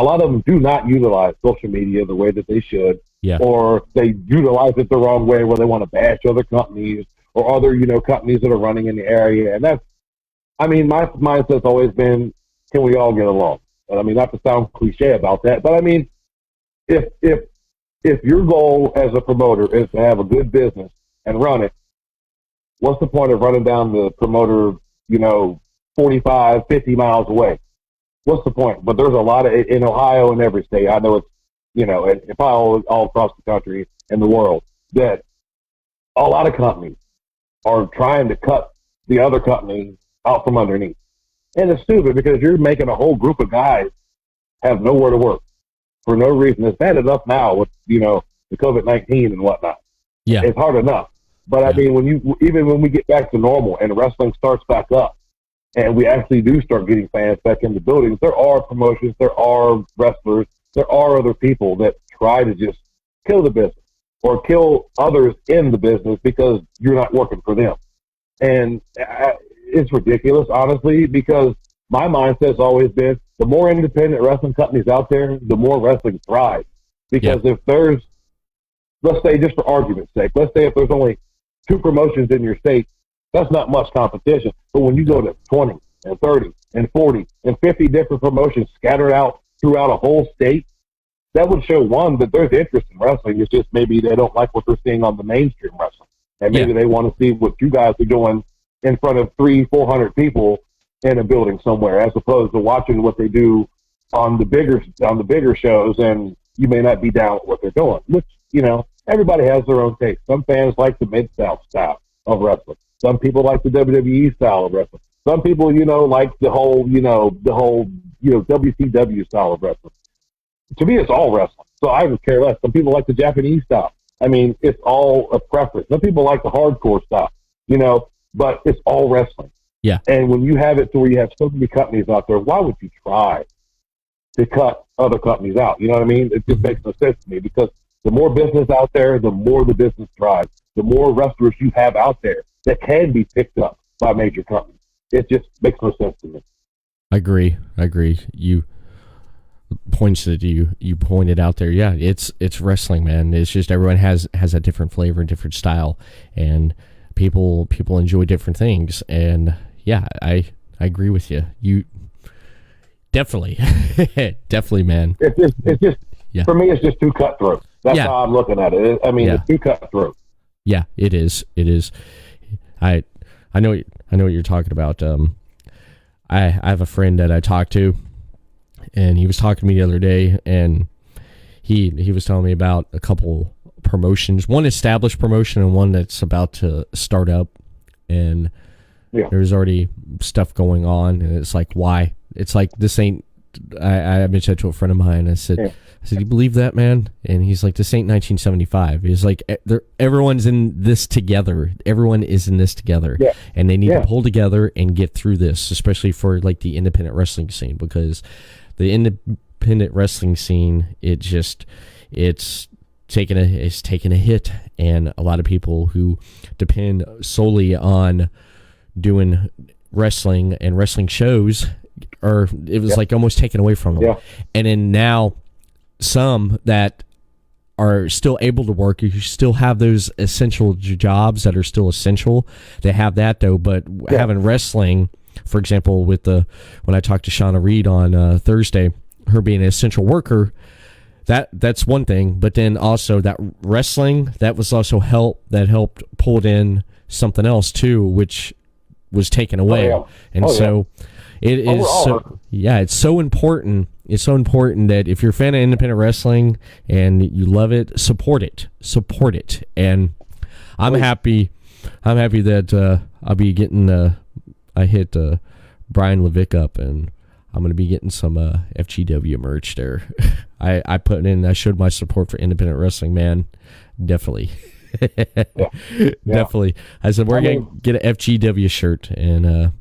lot of them do not utilize social media the way that they should, or they utilize it the wrong way where they want to bash other companies or other, companies that are running in the area. And that's, my mindset's always been, can we all get along? And I mean, not to sound cliche about that, but I mean, if your goal as a promoter is to have a good business and run it, what's the point of running down the promoter, 45, 50 miles away? What's the point? But there's a lot of, in Ohio and every state, I know it's, if all across the country and the world, that a lot of companies are trying to cut the other company out from underneath. And it's stupid because you're making a whole group of guys have nowhere to work for no reason. It's bad enough now with, the COVID-19 and whatnot. Yeah. It's hard enough. But I mean, even when we get back to normal and wrestling starts back up and we actually do start getting fans back in the buildings, there are promotions, there are wrestlers, there are other people that try to just kill the business or kill others in the business because you're not working for them. And it's ridiculous, honestly, because my mindset's always been the more independent wrestling companies out there, the more wrestling thrives. Because if there's, let's say, just for argument's sake, let's say if there's only 2 promotions in your state, that's not much competition. But when you go to 20 and 30 and 40 and 50 different promotions scattered out throughout a whole state, that would show, one, that there's interest in wrestling. It's just maybe they don't like what they're seeing on the mainstream wrestling. And maybe they want to see what you guys are doing in front of 300-400 people in a building somewhere, as opposed to watching what they do on the bigger shows, and you may not be down with what they're doing, which, everybody has their own taste. Some fans like the Mid-South style of wrestling. Some people like the WWE style of wrestling. Some people, like the whole WCW style of wrestling. To me, it's all wrestling. So I would care less. Some people like the Japanese style. I mean, it's all a preference. Some people like the hardcore style, but it's all wrestling. Yeah. And when you have it to where you have so many companies out there, why would you try to cut other companies out? You know what I mean? It just makes no sense to me, because the more business out there, the more the business thrives. The more wrestlers you have out there that can be picked up by major companies. It just makes no sense to me. I agree. You points that you pointed out there. Yeah, it's wrestling, man. It's just everyone has a different flavor and different style, and people enjoy different things. And yeah, I agree with you. You definitely, man. It's just for me, it's just too cutthroat. That's how I'm looking at it. I mean, it's too cutthroat. Yeah, it is. I know what you're talking about. I have a friend that I talked to, and he was talking to me the other day, and he was telling me about a couple promotions, one established promotion and one that's about to start up, and there's already stuff going on, and it's like, why? It's like, this ain't. I mentioned that to a friend of mine. I said, you believe that, man? And he's like, this ain't 1975. He's like, everyone's in this together. Everyone is in this together, and they need to pull together and get through this, especially for like the independent wrestling scene, because the independent wrestling scene, it's taking a hit, and a lot of people who depend solely on doing wrestling and wrestling shows, it was like almost taken away from them. And then now some that are still able to work. You still have those essential jobs that are still essential. They have that though, but having wrestling, for example, when I talked to Shauna Reed on Thursday, her being an essential worker, that's one thing. But then also that wrestling, that was also helped pulled in something else too, which was taken away. And so it is it's so important. It's so important that if you're a fan of independent wrestling and you love it, support it. And I'm happy that I'll be getting I hit Brian Levick up, and I'm going to be getting some FGW merch there. I showed my support for independent wrestling, man. Definitely. Definitely. I said we're going to get an FGW shirt, and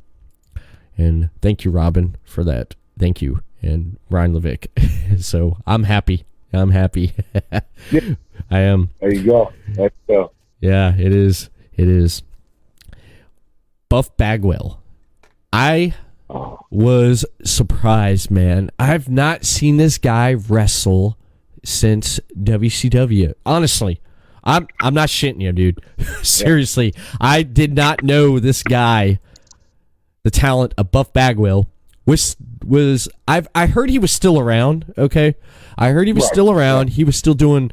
thank you, Robin, for that. Thank you, and Brian Levick. So I'm happy. I am. There you go. Let's go. Yeah, it is. Buff Bagwell. I was surprised, man. I've not seen this guy wrestle since WCW. Honestly, I'm not shitting you, dude. Seriously, I did not know this guy, the talent of Buff Bagwell, was I heard he was still around. Okay, I heard he was still around. He was doing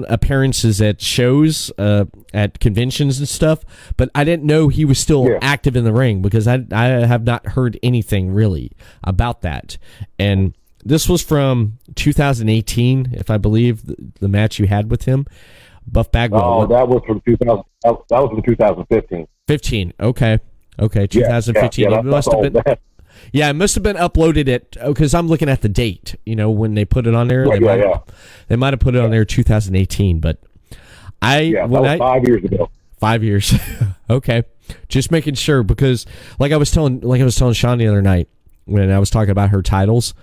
appearances at shows, at conventions and stuff. But I didn't know he was still active in the ring, because I have not heard anything really about that. And this was from 2018, if I believe the match you had with him, Buff Bagwell. Oh, that was from 2000. That was from 2015. 15. Okay. 2015. Yeah, it must have been. Yeah, it must have been uploaded because I'm looking at the date, when they put it on there. They might have put it on there 2018, but that was 5 years ago. 5 years. Okay. Just making sure, because like I was telling Sean the other night when I was talking about her titles,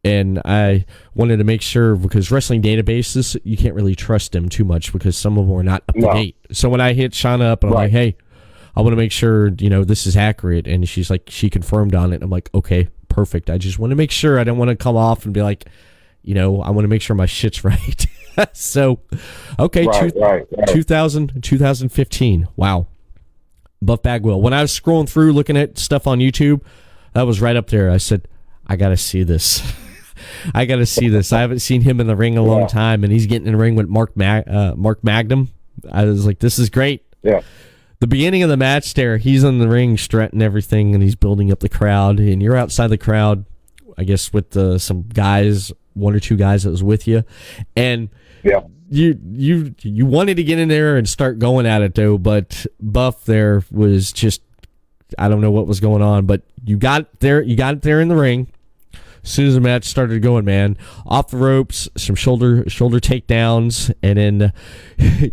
and I wanted to make sure, because wrestling databases, you can't really trust them too much because some of them are not up to date. So when I hit Shauna up and I'm like, hey, I want to make sure, this is accurate. And she's like, she confirmed on it. I'm like, okay, perfect. I just want to make sure. I don't want to come off and be like, I want to make sure my shit's right. So, okay, 2015. Wow. Buff Bagwell. When I was scrolling through looking at stuff on YouTube, that was right up there. I said, I got to see this. I haven't seen him in the ring in a long time, and he's getting in the ring with Mark Magnum. I was like, this is great. Yeah. The beginning of the match there, he's in the ring strutting everything, and he's building up the crowd, and you're outside the crowd, I guess, with some guys, one or two guys that was with you, and you wanted to get in there and start going at it though, but Buff there was just, I don't know what was going on, but you got there in the ring. As soon as the match started going, man, off the ropes, some shoulder takedowns, and then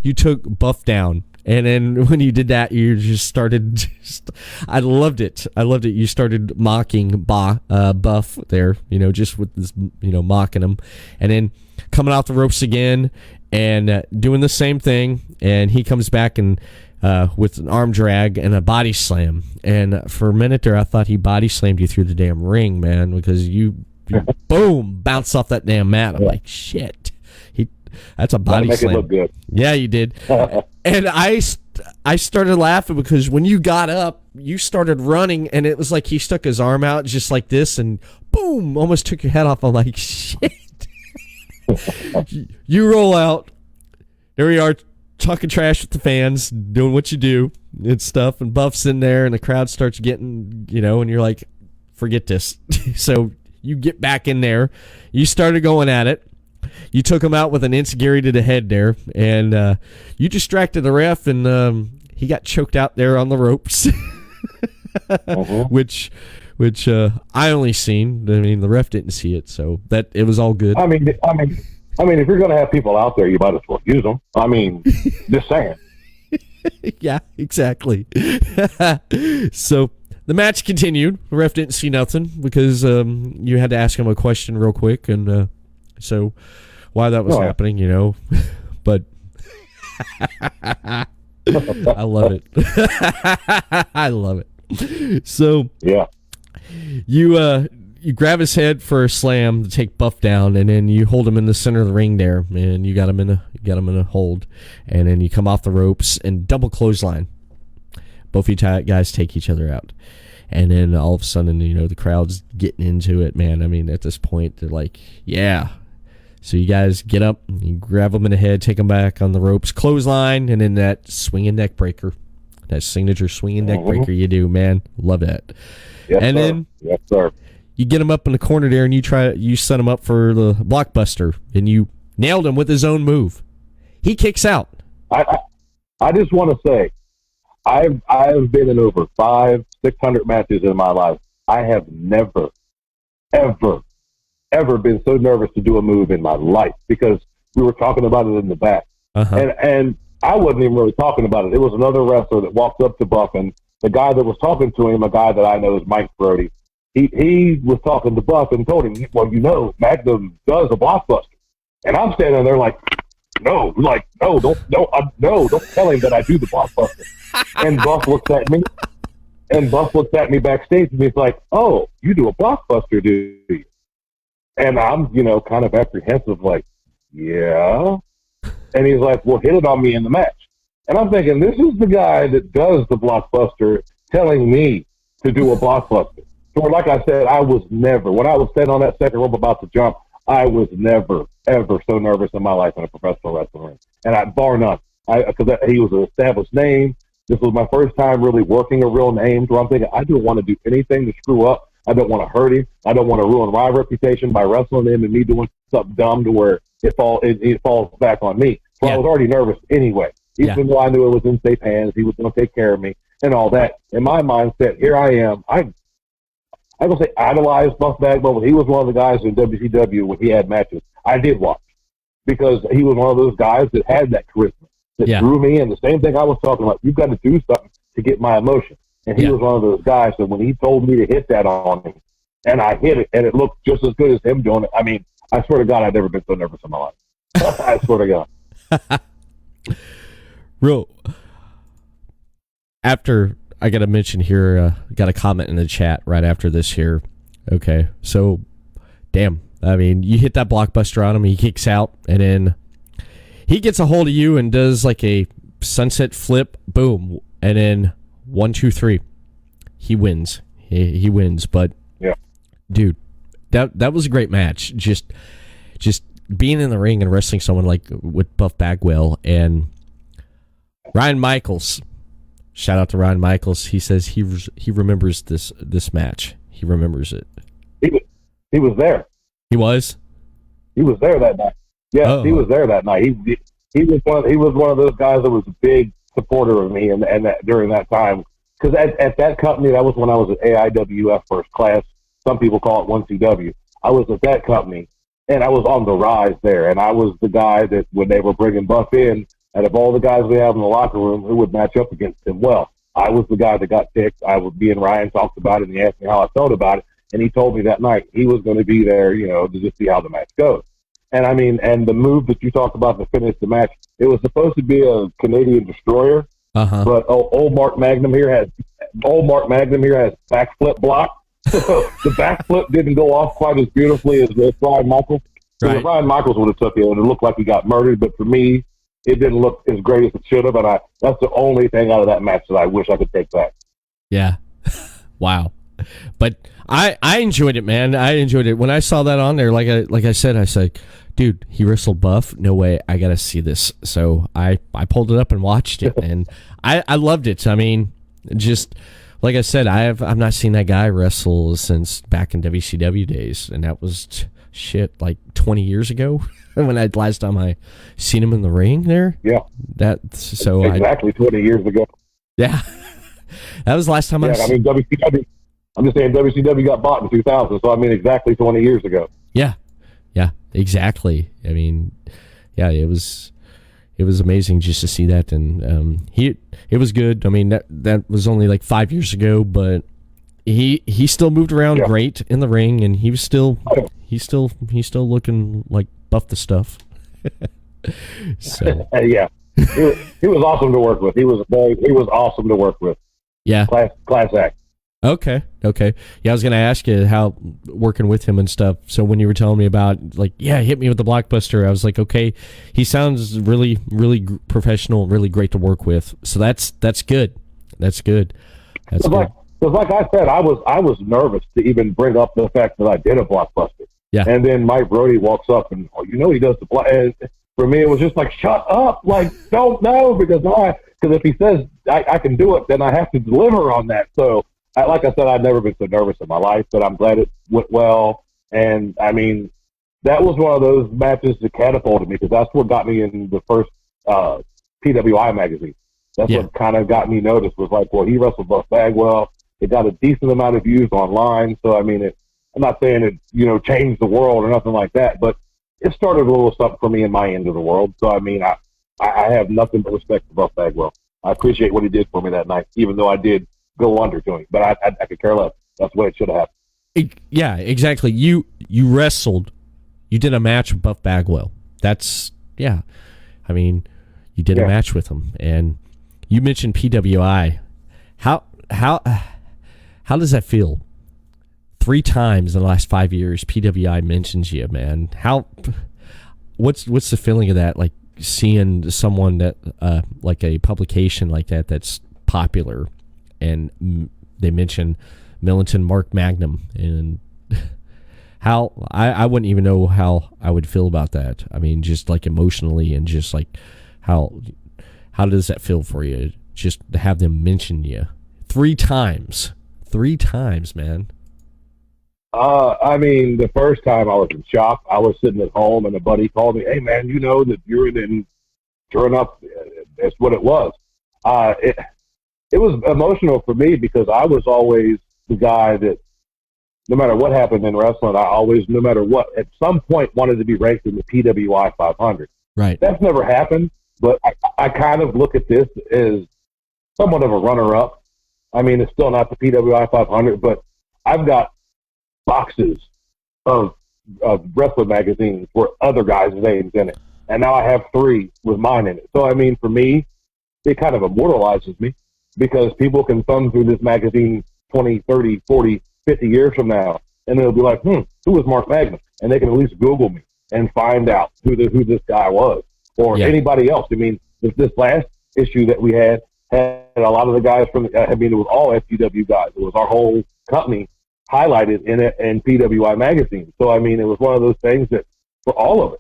you took Buff down. And then when you did that, you just started. I loved it. You started mocking Buff there, just with this, mocking him, and then coming off the ropes again and doing the same thing. And he comes back and with an arm drag and a body slam. And for a minute there, I thought he body slammed you through the damn ring, man, because you boom, bounced off that damn mat. I'm like, shit. That's a body slam. Make it look good. Yeah, you did. And I started laughing because when you got up, you started running, and it was like he stuck his arm out just like this, and boom, almost took your head off. I'm like, shit. You roll out. There we are, talking trash with the fans, doing what you do and stuff, and Buff's in there, and the crowd starts getting, and you're like, forget this. So you get back in there. You started going at it. You took him out with an enziguri to the head there, and you distracted the ref, and he got choked out there on the ropes, which I only seen. I mean, the ref didn't see it, so that it was all good. I mean, if you're going to have people out there, you might as well use them. I mean, just saying. Yeah, exactly. So the match continued. The ref didn't see nothing because you had to ask him a question real quick, and so why that was happening, but I love it. I love it. So yeah, you you grab his head for a slam to take Buff down, and then you hold him in the center of the ring there, and you got him in a hold, and then you come off the ropes and double clothesline. Both of you guys take each other out, and then all of a sudden, the crowd's getting into it, man. I mean, at this point, they're like, yeah. So you guys get up, you grab them in the head, take them back on the ropes, clothesline, and then that swinging neck breaker, that signature swinging neck breaker you do, man. Love that. Yes, and sir. then Yes, sir. you get him up in the corner there, and you set him up for the blockbuster, and you nailed him with his own move. He kicks out. I just want to say, I've been in over 500-600 matches in my life. I have never, ever been so nervous to do a move in my life, because we were talking about it in the back. And I wasn't even really talking about it. It was another wrestler that walked up to Buff, and the guy that was talking to him, a guy that I know is Mike Brody, he was talking to Buff and told him, well, Magnum does a blockbuster. And I'm standing there like, no, don't tell him that I do the blockbuster. And Buff looks at me backstage, and he's like, oh, you do a blockbuster, do you? And I'm, kind of apprehensive, like, yeah. And he's like, well, hit it on me in the match. And I'm thinking, this is the guy that does the blockbuster telling me to do a blockbuster. So like I said, I was never, when I was standing on that second rope about to jump, I was never, ever so nervous in my life in a professional wrestling ring. And I, bar none, because he was an established name. This was my first time really working a real name. So I'm thinking, I don't want to do anything to screw up. I don't want to hurt him. I don't want to ruin my reputation by wrestling him and me doing something dumb to where it falls back on me. So I was already nervous anyway. Even though I knew it was in safe hands, he was going to take care of me and all that. In my mindset, here I am. I'm going to say idolized Buff Bagwell, but he was one of the guys in WCW when he had matches. I did watch because he was one of those guys that had that charisma that drew me. And the same thing I was talking about, you've got to do something to get my emotion. And he was one of those guys that when he told me to hit that on me, and I hit it, and it looked just as good as him doing it. I mean, I swear to God, I've never been so nervous in my life. I swear to God. Real. After, I got to mention here, got a comment in the chat right after this here. Okay, so, damn. I mean, you hit that blockbuster on him, he kicks out, and then he gets a hold of you and does like a sunset flip, boom, and then 1, 2, 3. He wins. He wins. But dude, that was a great match. Just being in the ring and wrestling someone like with Buff Bagwell and Ryan Michaels. Shout out to Ryan Michaels. He says he remembers this match. He remembers it. He was there. He was. He was there that night. Yeah, he was there that night. He was one of those guys that was a big supporter of me and that, during that time, because at that company, that was when I was at AIWF First Class. Some people call it 1CW. I was at that company, and I was on the rise there, and I was the guy that when they were bringing Buff in, out of all the guys we have in the locker room, who would match up against him? Well, I was the guy that got picked. Me and Ryan talked about it, and he asked me how I felt about it, and he told me that night he was going to be there, to just see how the match goes. And I mean, and the move that you talked about to finish the match, it was supposed to be a Canadian destroyer, but old Mark Magnum here has backflip block. The backflip didn't go off quite as beautifully as Ryan Michaels. So if Ryan Michaels would have took it, it would have looked like he got murdered. But for me, it didn't look as great as it should have. And that's the only thing out of that match that I wish I could take back. Yeah. Wow. But I enjoyed it, man. I enjoyed it. When I saw that on there, like I said, dude, he wrestled Buff. No way. I got to see this. So I pulled it up and watched it, and I loved it. I mean, just like I said, I've not seen that guy wrestle since back in WCW days, and that was like 20 years ago when last time I seen him in the ring there. Yeah. Exactly 20 years ago. Yeah. That was the last time I mean, WCW. I'm just saying WCW got bought in 2000, so I mean exactly 20 years ago. Yeah, exactly. I mean, yeah, it was amazing just to see that, and it was good. I mean, that was only like 5 years ago, but he still moved around great in the ring, and he's still looking like Buff the Stuff. So yeah, he was awesome to work with. He was awesome to work with. Yeah, class act. Okay. Yeah, I was going to ask you how working with him and stuff. So when you were telling me about, like, yeah, hit me with the blockbuster, I was like, okay, he sounds really, really professional, really great to work with. So that's good. That's good. That's good. Because like I said, I was nervous to even bring up the fact that I did a blockbuster. Yeah. And then Mike Brody walks up and, oh, he does the block. And for me, it was just like, shut up. Like, don't know. Because if he says I can do it, then I have to deliver on that. So, like I said, I've never been so nervous in my life, but I'm glad it went well. And, I mean, that was one of those matches that catapulted me because that's what got me in the first PWI magazine. That's what kind of got me noticed was like, well, he wrestled Buff Bagwell. It got a decent amount of views online. So, I mean, I'm not saying it, changed the world or nothing like that, but it started a little something for me in my end of the world. So, I mean, I have nothing but respect for Buff Bagwell. I appreciate what he did for me that night, even though I did go under to him. But I could care less. That's the way it should have happened. Yeah, exactly. You wrestled. You did a match with Buff Bagwell. That's, yeah. I mean, you did a match with him. And you mentioned PWI. How does that feel? 3 times in the last 5 years, PWI mentions you, man. What's the feeling of that? Like seeing someone that, like a publication like that, that's popular, and they mention Militant Mark Magnum, and how I wouldn't even know how I would feel about that. I mean, just like emotionally, and just like how does that feel for you? Just to have them mention you 3 times, man. I mean, the first time I was in shock. I was sitting at home and a buddy called me, hey man, you know that you're in, sure enough, that's what it was. It was emotional for me because I was always the guy that no matter what happened in wrestling, I always, no matter what, at some point wanted to be ranked in the PWI 500. Right. That's never happened, but I kind of look at this as somewhat of a runner-up. I mean, it's still not the PWI 500, but I've got boxes of wrestling magazines where other guys' names in it. And now I have 3 with mine in it. So, I mean, for me, it kind of immortalizes me because people can thumb through this magazine 20, 30, 40, 50 years from now, and they'll be like, who was Mark Magnum? And they can at least Google me and find out who this guy was or anybody else. I mean, this last issue that we had a lot of the guys from, it was all FGW guys. It was our whole company highlighted in PWI magazine. So, I mean, it was one of those things that for all of us,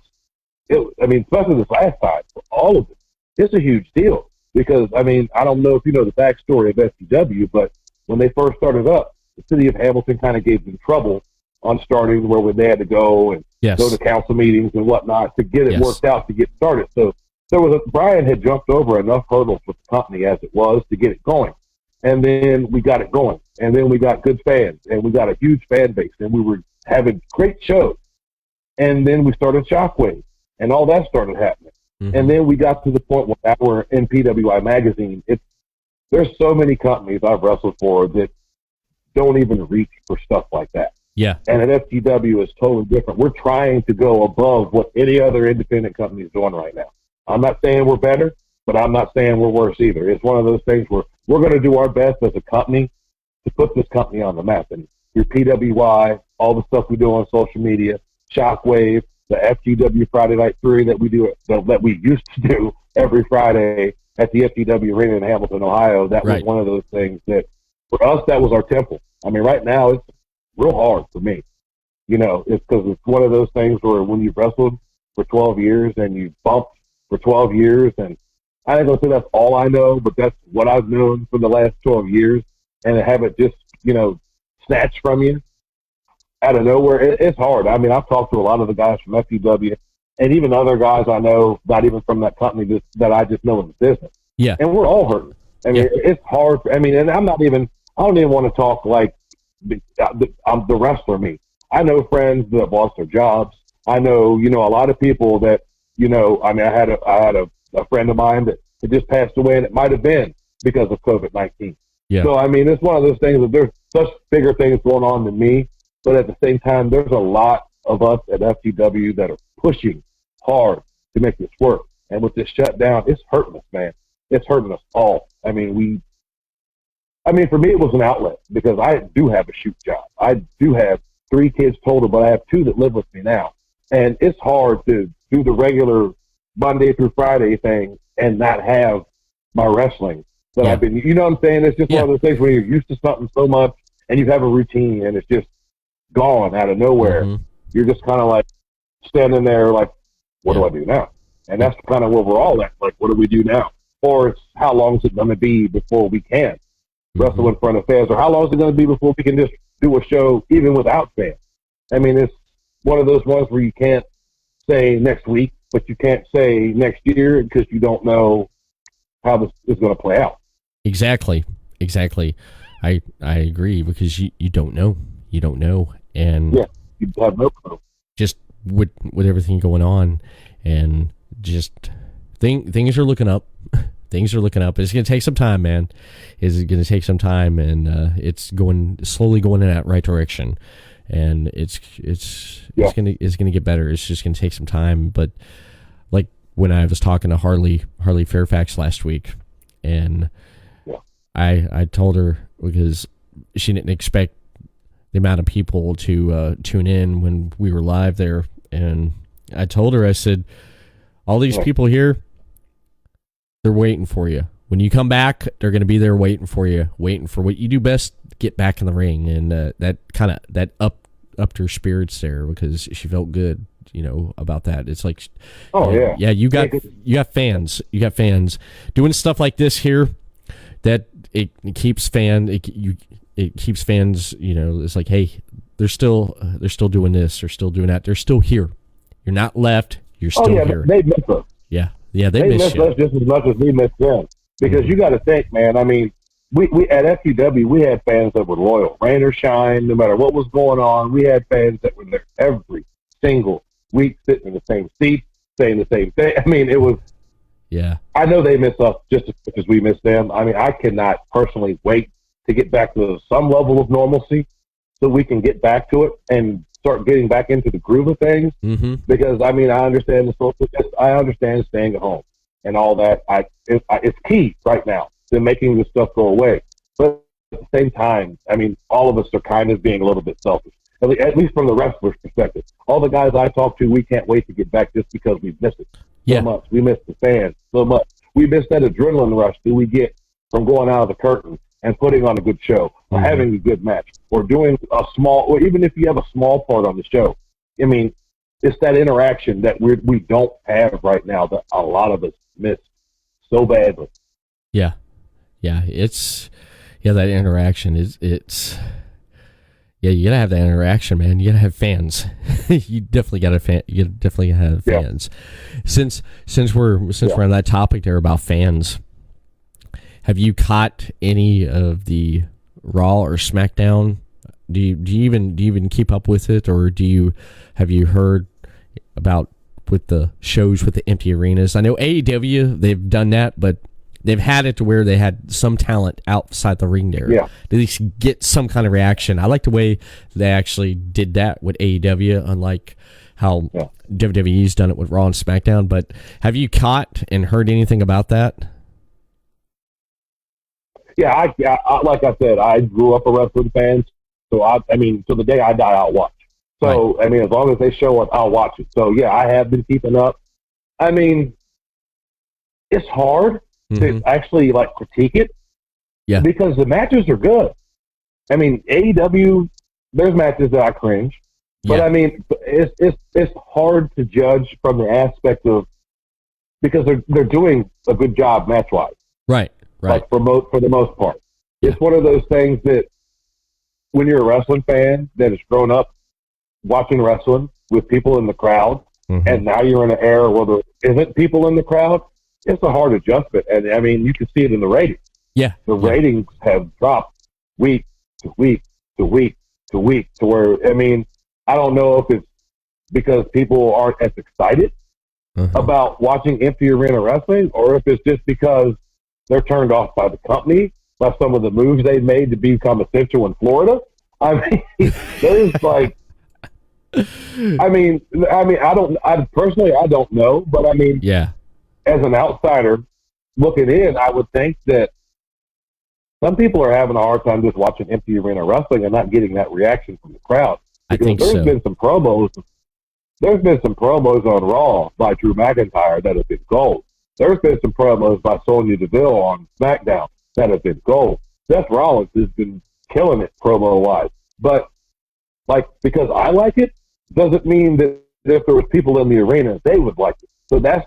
especially this last time, for all of us, it's a huge deal because, I mean, I don't know if you know the backstory of FGW, but when they first started up, the city of Hamilton kind of gave them trouble on starting where they had to go and go to council meetings and whatnot to get it worked out to get started. So Brian had jumped over enough hurdles with the company as it was to get it going. And then we got it going. And then we got good fans. And we got a huge fan base. And we were having great shows. And then we started Shockwave. And all that started happening. Mm-hmm. And then we got to the point where now we're in PWI Magazine. There's so many companies I've wrestled for that don't even reach for stuff like that. Yeah. And at FGW is totally different. We're trying to go above what any other independent company is doing right now. I'm not saying we're better, but I'm not saying we're worse either. It's one of those things where we're going to do our best as a company to put this company on the map. And your PWI, all the stuff we do on social media, Shockwave, the FGW Friday Night 3 that we do, that we used to do every Friday at the FGW Arena in Hamilton, Ohio. That was one of those things that, for us, that was our temple. I mean, right now it's real hard for me. It's because it's one of those things where when you've wrestled for 12 years and you bumped for 12 years, and I ain't gonna say that's all I know, but that's what I've known for the last 12 years, and to have it just, snatched from you out of nowhere, it's hard. I mean, I've talked to a lot of the guys from FGW and even other guys I know, not even from that company that I just know in the business. Yeah. And we're all hurting. I mean, it's hard. I mean, and I don't even want to talk like I'm the wrestler me. I know friends that have lost their jobs. I know, a lot of people that, I mean, I had a friend of mine that just passed away, and it might have been because of COVID-19. Yeah. So, I mean, it's one of those things that there's such bigger things going on than me, but at the same time, there's a lot of us at FGW that are pushing hard to make this work. And with this shutdown, it's hurting us, man. It's hurting us all. I mean, for me, it was an outlet. because I do have a shoot job. I do have 3 kids total, but I have 2 that live with me now. And it's hard to do the regular Monday through Friday thing and not have my wrestling that I've been, you know what I'm saying? It's just one of those things where you're used to something so much and you have a routine and it's just gone out of nowhere. Mm-hmm. You're just kind of like standing there like, what do I do now? And that's kind of where we're all at. Like, what do we do now? Or it's how long is it going to be before we can wrestle in front of fans? Or how long is it going to be before we can just do a show even without fans? I mean, it's one of those ones where you can't say next week, but you can't say next year because you don't know how this is going to play out. Exactly. I agree, because you don't know. You don't know. And you have no clue. Just with everything going on, and just things are looking up. Things are looking up. It's going to take some time, man. It's going to take some time, and it's slowly going in that right direction. And it's going to get better. It's just going to take some time. But like when I was talking to Harley Fairfax last week, and I told her, because she didn't expect the amount of people to tune in when we were live there, and I told her, I said, all these people here, they're waiting for you. When you come back, they're going to be there waiting for you, waiting for what you do best, get back in the ring. And that upped her spirits there, because she felt good, about that. It's like, you got fans doing stuff like this here, that it keeps fans. It's like, hey, they're still doing this, they're still doing that, they're still here. You're not left. You're still here. They miss us. They miss us just as much as we miss them. Because you got to think, man. I mean, we at FUW, we had fans that were loyal, rain or shine, no matter what was going on. We had fans that were there every single week, sitting in the same seat, saying the same thing. I mean, it was. Yeah. I know they miss us just as much as we miss them. I mean, I cannot personally wait to get back to some level of normalcy so we can get back to it and start getting back into the groove of things. Mm-hmm. Because, I mean, I understand I understand staying at home and all that. It's key right now to making this stuff go away. But at the same time, I mean, all of us are kind of being a little bit selfish, at least from the wrestler's perspective. All the guys I talk to, we can't wait to get back just because we've missed it so much. We miss the fans so much. We miss that adrenaline rush that we get from going out of the curtain and putting on a good show, or having a good match, or doing a small, or even if you have a small part on the show. I mean, it's that interaction that we don't have right now that a lot of us miss so badly. That interaction it's you gotta have that interaction, man. You gotta have fans. You definitely gotta have fans. Since we're on that topic there about fans, have you caught any of the Raw or SmackDown? Do you even keep up with it, or have you heard about with the shows with the empty arenas? I know AEW, they've done that, but they've had it to where they had some talent outside the ring there. Yeah. Did they get some kind of reaction? I like the way they actually did that with AEW, unlike how WWE's done it with Raw and SmackDown. But have you caught and heard anything about that? Yeah, I like I said, I grew up a wrestling fan, so I mean, till the day I die, I'll watch. So, right. I mean, as long as they show up, I'll watch it. So, yeah, I have been keeping up. I mean, it's hard to actually, like, critique it because the matches are good. I mean, AEW, there's matches that I cringe. But, I mean, it's hard to judge from the aspect of because they're doing a good job match-wise. Right. Like for the most part. It's one of those things that when you're a wrestling fan that has grown up watching wrestling with people in the crowd, and now you're in an era where there isn't people in the crowd, it's a hard adjustment. And, I mean, you can see it in the ratings. The ratings have dropped week to week to week to week to where, I mean, I don't know if it's because people aren't as excited about watching empty arena wrestling, or if it's just because they're turned off by the company, by some of the moves they made to become essential in Florida. I mean, there's like, I personally, I don't know, but I mean, as an outsider looking in, I would think that some people are having a hard time just watching empty arena wrestling and not getting that reaction from the crowd. I think there's so. been some promos. There's been some promos on Raw by Drew McIntyre that have been gold. There's been some promos by Sonya Deville on SmackDown that have been gold. Seth Rollins has been killing it promo-wise. But, because I like it, doesn't mean that if there was people in the arena, they would like it. So that's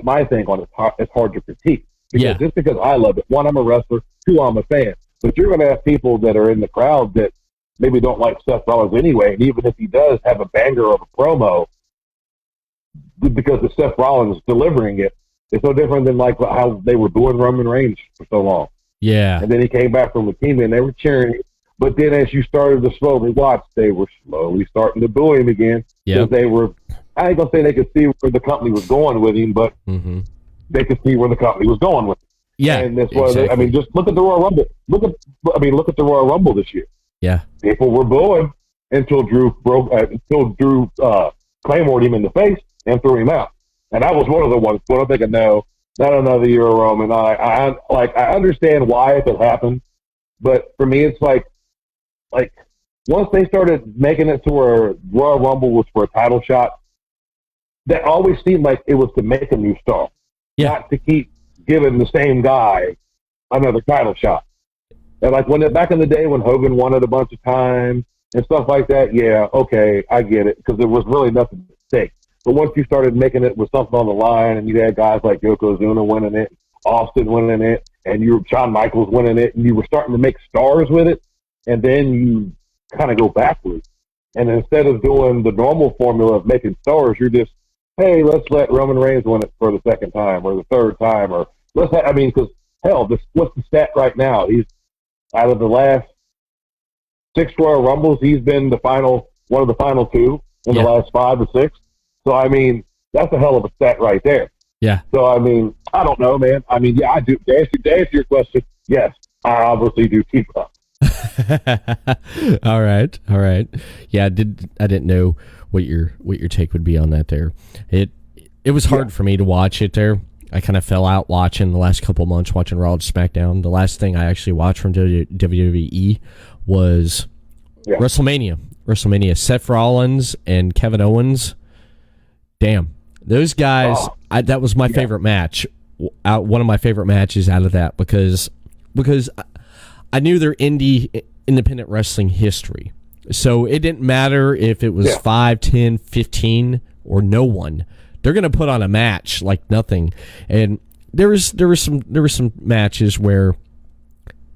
my thing on it. It's hard to critique. Because just because I love it, one, I'm a wrestler, two, I'm a fan. But you're going to have people that are in the crowd that maybe don't like Seth Rollins anyway, and even if he does have a banger of a promo, because of Seth Rollins delivering it, it's no different than how they were booing Roman Reigns for so long. Yeah. And then he came back from leukemia, and they were cheering. But then as you started to slowly watch, they were slowly starting to boo him again. Yeah. They were, I ain't going to say they could see where the company was going with him, but they could see where the company was going with him. Yeah. And that's why, just look at the Royal Rumble. Look at the Royal Rumble this year. Yeah. People were booing until Drew Claymored him in the face and threw him out. And I was one of the ones. But I'm thinking, no, not another year of Roman. I understand why if it happened, but for me, it's like once they started making it to where Royal Rumble was for a title shot, that always seemed like it was to make a new star, not to keep giving the same guy another title shot. And back in the day when Hogan won it a bunch of times and stuff like that, yeah, okay, I get it, because there was really nothing at stake. But once you started making it with something on the line, and you had guys like Yokozuna winning it, Austin winning it, and Shawn Michaels winning it, and you were starting to make stars with it, and then you kind of go backwards. And instead of doing the normal formula of making stars, you're just, hey, let's let Roman Reigns win it for the second time or the third time, or because hell, what's the stat right now? He's out of the last 6 Royal Rumbles, he's been one of the final 2 in the last 5 or 6. So, that's a hell of a stat right there. Yeah. So, I don't know, man. I do. To answer your question, yes, I obviously do keep up. All right. Yeah, I didn't know what your take would be on that there. It was hard for me to watch it there. I kind of fell out watching the last couple months, watching Raw and SmackDown. The last thing I actually watched from WWE was WrestleMania. Seth Rollins and Kevin Owens. Damn, those guys. That was my favorite match. One of my favorite matches out of that because I knew their independent wrestling history. So it didn't matter if it was 5, 10, 15, or no one. They're going to put on a match like nothing. And there were some matches where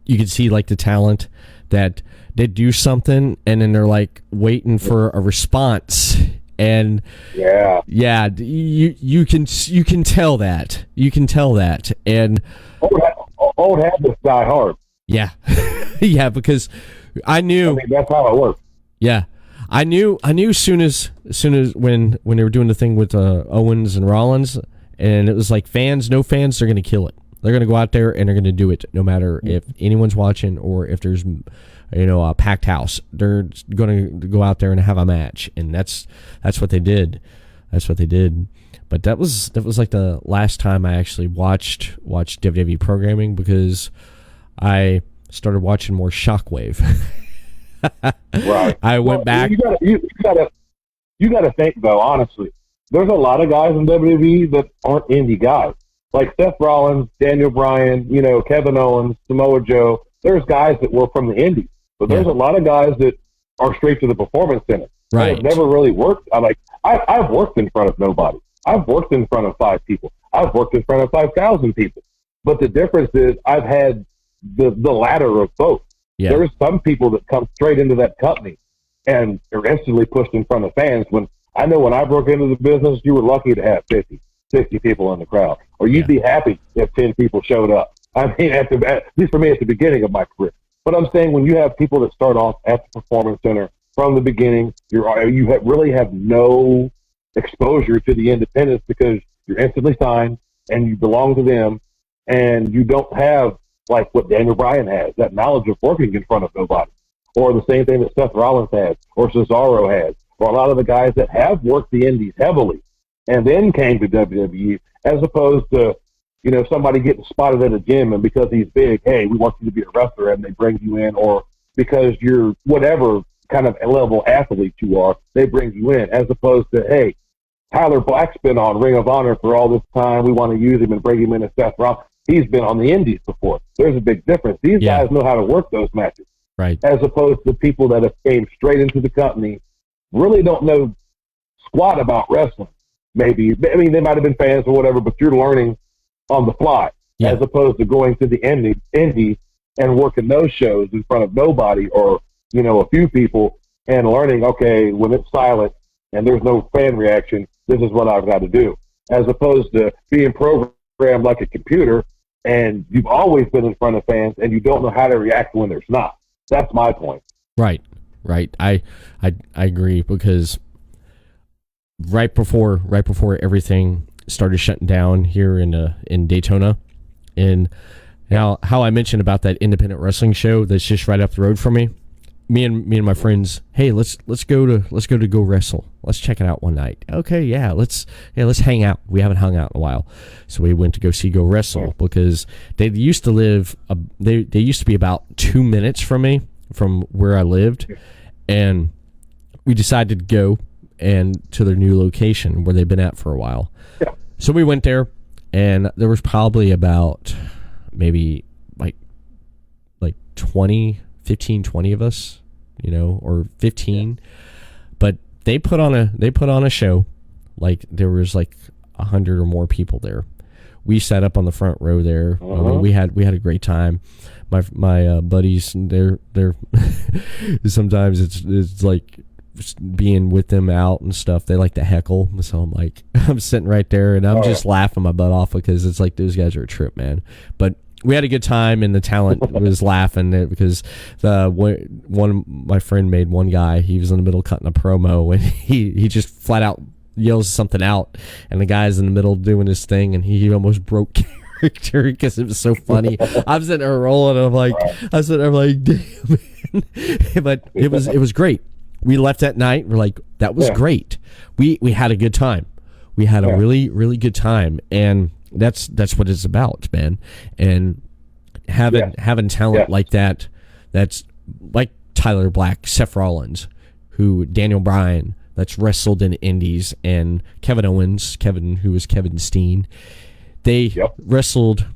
you could see the talent that they do something and then they're waiting for a response. And you can tell that. And old habits die hard. Yeah. Yeah, because I knew that's how it works. Yeah. I knew as soon as when they were doing the thing with Owens and Rollins, and it was fans, no fans, they're going to kill it. They're going to go out there and they're going to do it, no matter if anyone's watching or if there's a packed house. They're going to go out there and have a match, and that's what they did. But that was the last time I actually watched WWE programming, because I started watching more Shockwave. Right. I went back. You gotta think though. Honestly, there's a lot of guys in WWE that aren't indie guys, like Seth Rollins, Daniel Bryan, Kevin Owens, Samoa Joe. There's guys that were from the indies, but there's a lot of guys that are straight to the performance center. Right. I've never really worked. I've worked in front of nobody. I've worked in front of 5 people. I've worked in front of 5,000 people. But the difference is I've had the latter of both. Yeah. There's some people that come straight into that company and are instantly pushed in front of fans. When I broke into the business, you were lucky to have 50, 60 people in the crowd, or you'd be happy if 10 people showed up. At least for me, at the beginning of my career. But I'm saying when you have people that start off at the Performance Center from the beginning, really have no exposure to the independents because you're instantly signed and you belong to them, and you don't have what Daniel Bryan has, that knowledge of working in front of nobody, or the same thing that Seth Rollins has, or Cesaro has, or a lot of the guys that have worked the indies heavily and then came to WWE, as opposed to you know, somebody getting spotted at a gym, and because he's big, hey, we want you to be a wrestler, and they bring you in, or because you're whatever kind of level athlete you are, they bring you in, as opposed to, hey, Tyler Black's been on Ring of Honor for all this time. We want to use him and bring him in as Seth Rollins. He's been on the Indies before. There's a big difference. These guys know how to work those matches. Right. As opposed to people that have came straight into the company, really don't know squat about wrestling. Maybe, I mean, they might have been fans or whatever, but you're learning on the fly, as opposed to going to the Indies and working those shows in front of nobody or, you know, a few people, and learning, okay, when it's silent and there's no fan reaction, this is what I've got to do. As opposed to being programmed like a computer, and you've always been in front of fans and you don't know how to react when there's not. That's my point. Right. I agree, because right before everything started shutting down here in Daytona, and now how I mentioned about that independent wrestling show that's just right up the road from me. Me and my friends, hey, let's go to Go Wrestle. Let's check it out one night. Okay, let's hang out. We haven't hung out in a while, so we went to go see Go Wrestle, because they used to live. They used to be about 2 minutes from me, from where I lived, and we decided to go and to their new location where they've been at for a while. Yeah. So we went there, and there was probably about maybe like 20 of us, you know, or 15, but they put on a show. Like, there was like 100 or more people there. We sat up on the front row there. I mean, we had a great time. My buddies, they're sometimes it's like being with them out and stuff. They like to heckle, so I'm sitting right there and I'm just laughing my butt off, because it's like, those guys are a trip, man. But we had a good time, and the talent was laughing because my friend made one guy. He was in the middle cutting a promo, and he just flat out yells something out, and the guy's in the middle doing his thing, and he almost broke character because it was so funny. I'm sitting there rolling, and I'm like, damn, man. But it was great. We left that night. We're like, that was great. We had a good time. We had a really, really good time, and that's what it's about, man. And having talent like that, that's like Tyler Black, Seth Rollins, Daniel Bryan, that's wrestled in indies, and Kevin Owens, who was Kevin Steen. They wrestled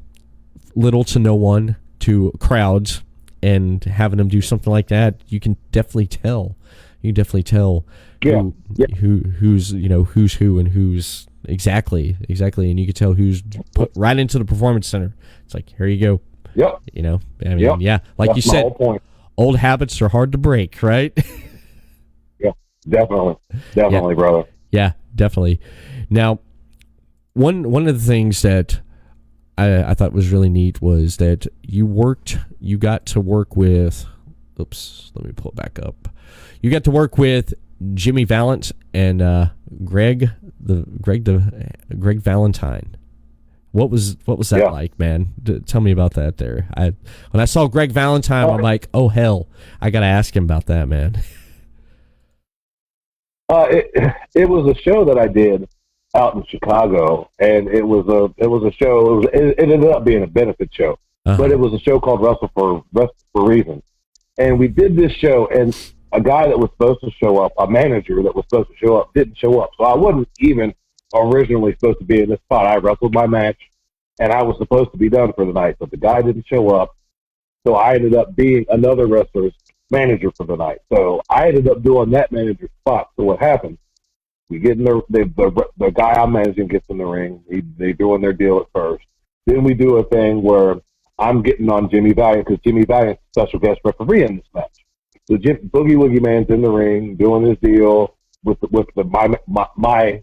little to no one to crowds, and having them do something like that, you can definitely tell. Who's who and who's exactly, and you can tell who's put right into the performance center. It's like, here you go. Yep. You know, I mean, like that's you said, old habits are hard to break, right? Yeah, definitely, brother. Yeah, definitely. Now, one of the things that I thought was really neat was that you got to work with. Oops, let me pull it back up. You got to work with Jimmy Valance and Greg Valentine. What was that like, man? Tell me about that there. When I saw Greg Valentine, I'm like, oh hell, I got to ask him about that, man. It was a show that I did out in Chicago, and it was a show. It ended up being a benefit show, but it was a show called Wrestle for Reasons, and we did this show, and a guy that was supposed to show up, a manager that was supposed to show up, didn't show up. So I wasn't even originally supposed to be in this spot. I wrestled my match, and I was supposed to be done for the night, but the guy didn't show up. So I ended up being another wrestler's manager for the night. So I ended up doing that manager's spot. So what happened? We get in the guy I'm managing gets in the ring. They doing their deal at first. Then we do a thing where I'm getting on Jimmy Valiant, because Jimmy Valiant's a special guest referee in this match. So Boogie Woogie Man's in the ring doing his deal with my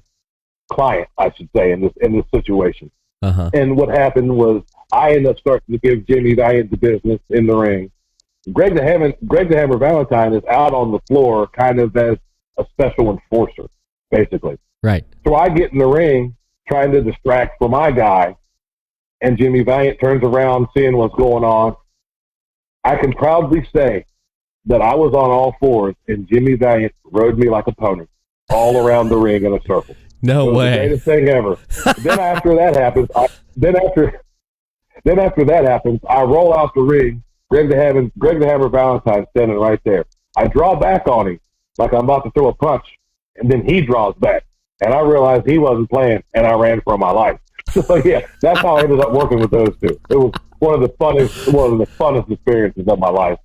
client, I should say, in this situation. And what happened was I ended up starting to give Jimmy Valiant the business in the ring. Greg the Hammer Valentine is out on the floor, kind of as a special enforcer, basically. Right. So I get in the ring trying to distract for my guy, and Jimmy Valiant turns around, seeing what's going on. I can proudly say that I was on all fours, and Jimmy Valiant rode me like a pony all around the ring in a circle. No way. The greatest thing ever. Then after that happens, I roll out the ring. Greg the Hammer Valentine standing right there. I draw back on him like I'm about to throw a punch, and then he draws back, and I realized he wasn't playing, and I ran for my life. So yeah, that's how I ended up working with those two. It was one of the funnest experiences of my life.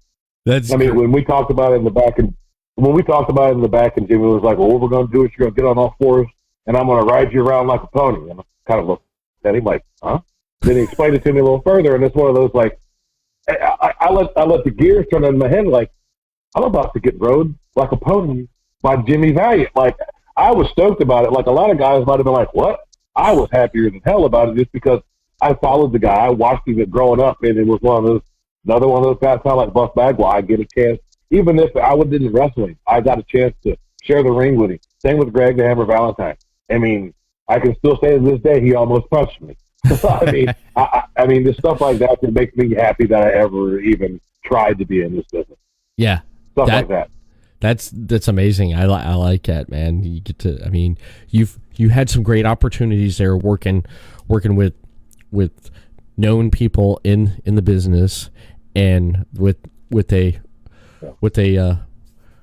When we talked about it in the back, and Jimmy was like, "Well, what we're going to do is you're going to get on all fours, and I'm going to ride you around like a pony." And I kind of looked at him like, "Huh?" Then he explained it to me a little further, and it's one of those like, I let the gears turn in my head like, I'm about to get rode like a pony by Jimmy Valiant. Like, I was stoked about it. Like, a lot of guys might have been like, what? I was happier than hell about it just because I followed the guy. I watched him growing up, and it was another one of those guys, kind of like Buff Bagwell. I get a chance, even if I didn't wrestling, I got a chance to share the ring with him. Same with Greg the Hammer Valentine. I mean, I can still say to this day, he almost punched me. I mean, there's stuff like that that makes me happy that I ever even tried to be in this business. Yeah, stuff like that. That's amazing. I like that, man. You get to. I mean, you had some great opportunities there working with known people in the business and with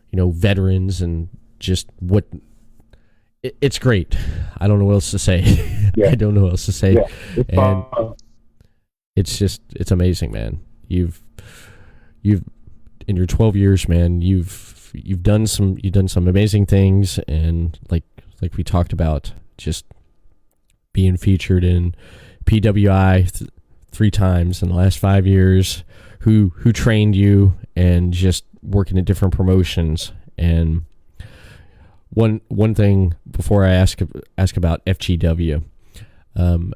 veterans and just what. It's great. I don't know what else to say. Yeah. I don't know what else to say. Yeah, it's amazing, man. You've in your 12 years, man, you've done some amazing things, and like we talked about, just being featured in PWI 3 times in the last 5 years, who trained you, and just working at different promotions. And one thing before I ask about FGW,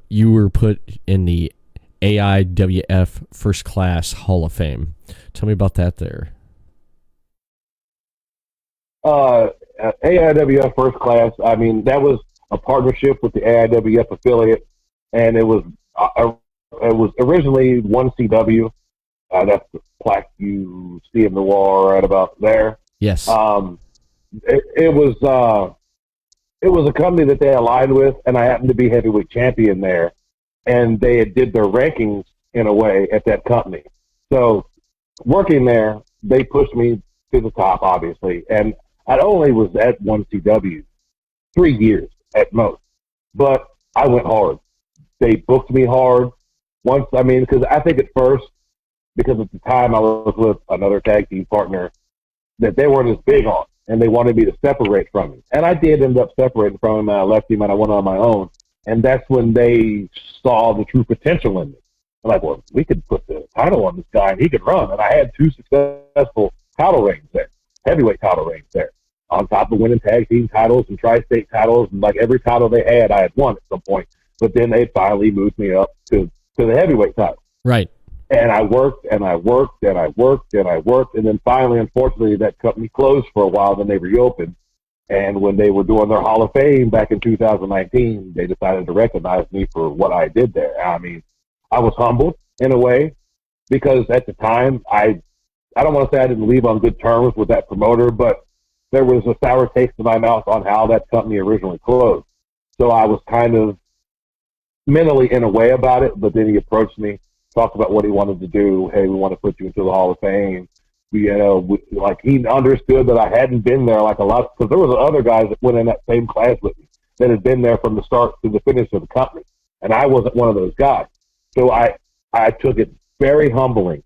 you were put in the AIWF First Class Hall of Fame. Tell me about that there. AIWF First Class, I mean, that was a partnership with the AIWF affiliate, and it was originally 1CW. That's the plaque you see in the wall right about there. Yes. It was a company that they aligned with, and I happened to be heavyweight champion there, and they did their rankings in a way at that company. So working there, they pushed me to the top, obviously, and I only was at 1CW 3 years at most, but I went hard. They booked me hard because I think at first, because at the time I was with another tag team partner that they weren't as big on, and they wanted me to separate from him. And I did end up separating from him, and I left him, and I went on my own. And that's when they saw the true potential in me. I'm like, well, we could put the title on this guy, and he could run. And I had 2 successful title reigns there, heavyweight title reigns there, on top of winning tag team titles and tri-state titles. And like every title they had, I had won at some point. But then they finally moved me up to the heavyweight title. Right. And I worked, and I worked, and I worked, and I worked. And then finally, unfortunately, that company closed for a while. Then they reopened. And when they were doing their Hall of Fame back in 2019, they decided to recognize me for what I did there. I mean, I was humbled in a way, because at the time, I don't want to say I didn't leave on good terms with that promoter, but there was a sour taste in my mouth on how that company originally closed. So I was kind of mentally in a way about it, but then he approached me, talked about what he wanted to do. Hey, we want to put you into the Hall of Fame. Like he understood that I hadn't been there like a lot, because there was other guys that went in that same class with me that had been there from the start to the finish of the company, and I wasn't one of those guys. So I took it very humbling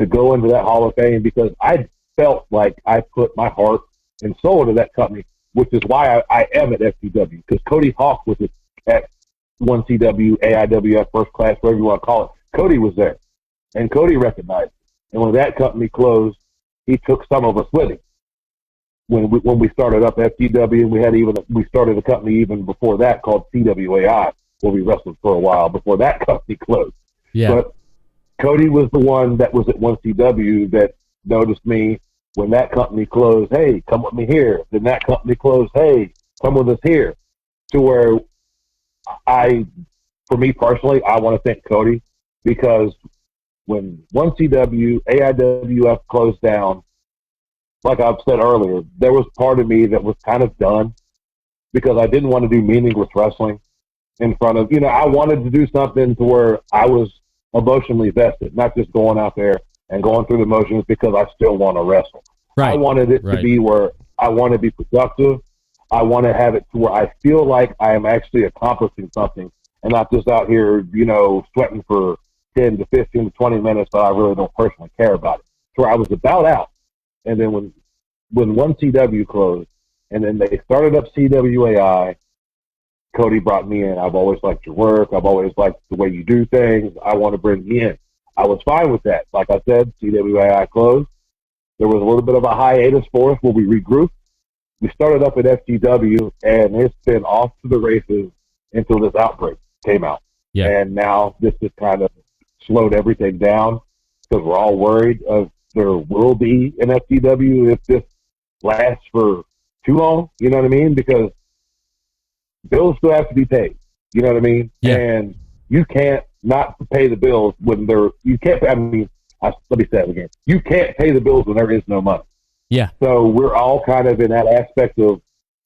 to go into that Hall of Fame, because I felt like I put my heart and soul into that company, which is why I am at FCW, because Cody Hawk was at 1CW, AIWF First Class, whatever you want to call it. Cody was there, and Cody recognized it. And when that company closed, he took some of us with him. When we started up FGW, and we started a company even before that called CWAI, where we wrestled for a while before that company closed. Yeah. But Cody was the one that was at 1CW that noticed me when that company closed. Hey, come with me here. Then that company closed. Hey, come with us here. To where for me personally, I want to thank Cody, because when 1CW, AIWF closed down, like I've said earlier, there was part of me that was kind of done, because I didn't want to do meaningless wrestling in front of, I wanted to do something to where I was emotionally vested, not just going out there and going through the motions because I still want to wrestle. Right. I wanted it to be where I want to be productive. I want to have it to where I feel like I am actually accomplishing something and not just out here, sweating for 10 to 15 to 20 minutes that I really don't personally care about it. So I was about out. And then when one CW closed and then they started up CWAI, Cody brought me in. I've always liked your work. I've always liked the way you do things. I want to bring me in. I was fine with that. Like I said, CWAI closed. There was a little bit of a hiatus for us where we regrouped. We started up at FGW, and it's been off to the races until this outbreak came out. Yeah. And now this has kind of slowed everything down because we're all worried of there will be an FGW if this lasts for too long. You know what I mean? Because bills still have to be paid. You know what I mean? Yeah. And you can't not pay the bills when you can't, let me say it again. You can't pay the bills when there is no money. Yeah. So we're all kind of in that aspect of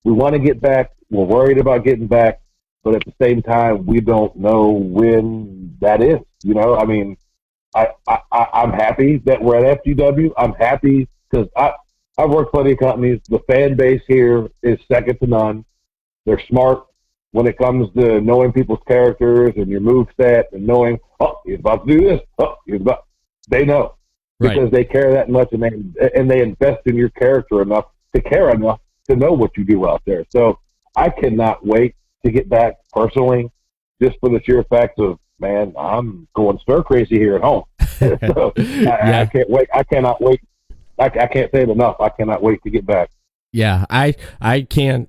we want to get back. We're worried about getting back, but at the same time, we don't know when that is. I mean, I'm happy that we're at FGW. I'm happy because I've worked plenty of companies. The fan base here is second to none. They're smart when it comes to knowing people's characters and your move set and knowing, he's about to do this. They know. Because they care that much and they invest in your character enough to care enough to know what you do out there. So I cannot wait to get back personally, just for the sheer fact of, man, I'm going stir crazy here at home. So I can't wait. I cannot wait. I can't say it enough. I cannot wait to get back. Yeah, I can't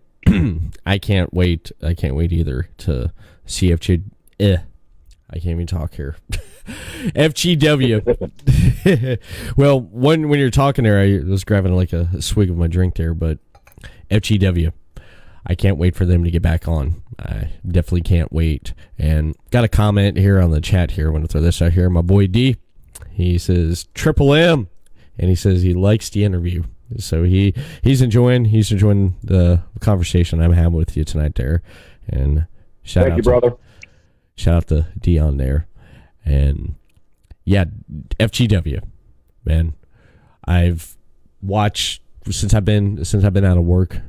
I can't wait. I can't wait either to see FG. I can't even talk here. FGW. Well, when you're talking there, I was grabbing like a swig of my drink there, but FGW. I can't wait for them to get back on. I definitely can't wait. And got a comment here on the chat here. I want to throw this out here. My boy D, he says Triple M, and he says he likes the interview. So he's enjoying the conversation I'm having with you tonight there. And Thank you, brother. Shout out to Dion there. And yeah, FGW, man. I've watched since I've been out of work.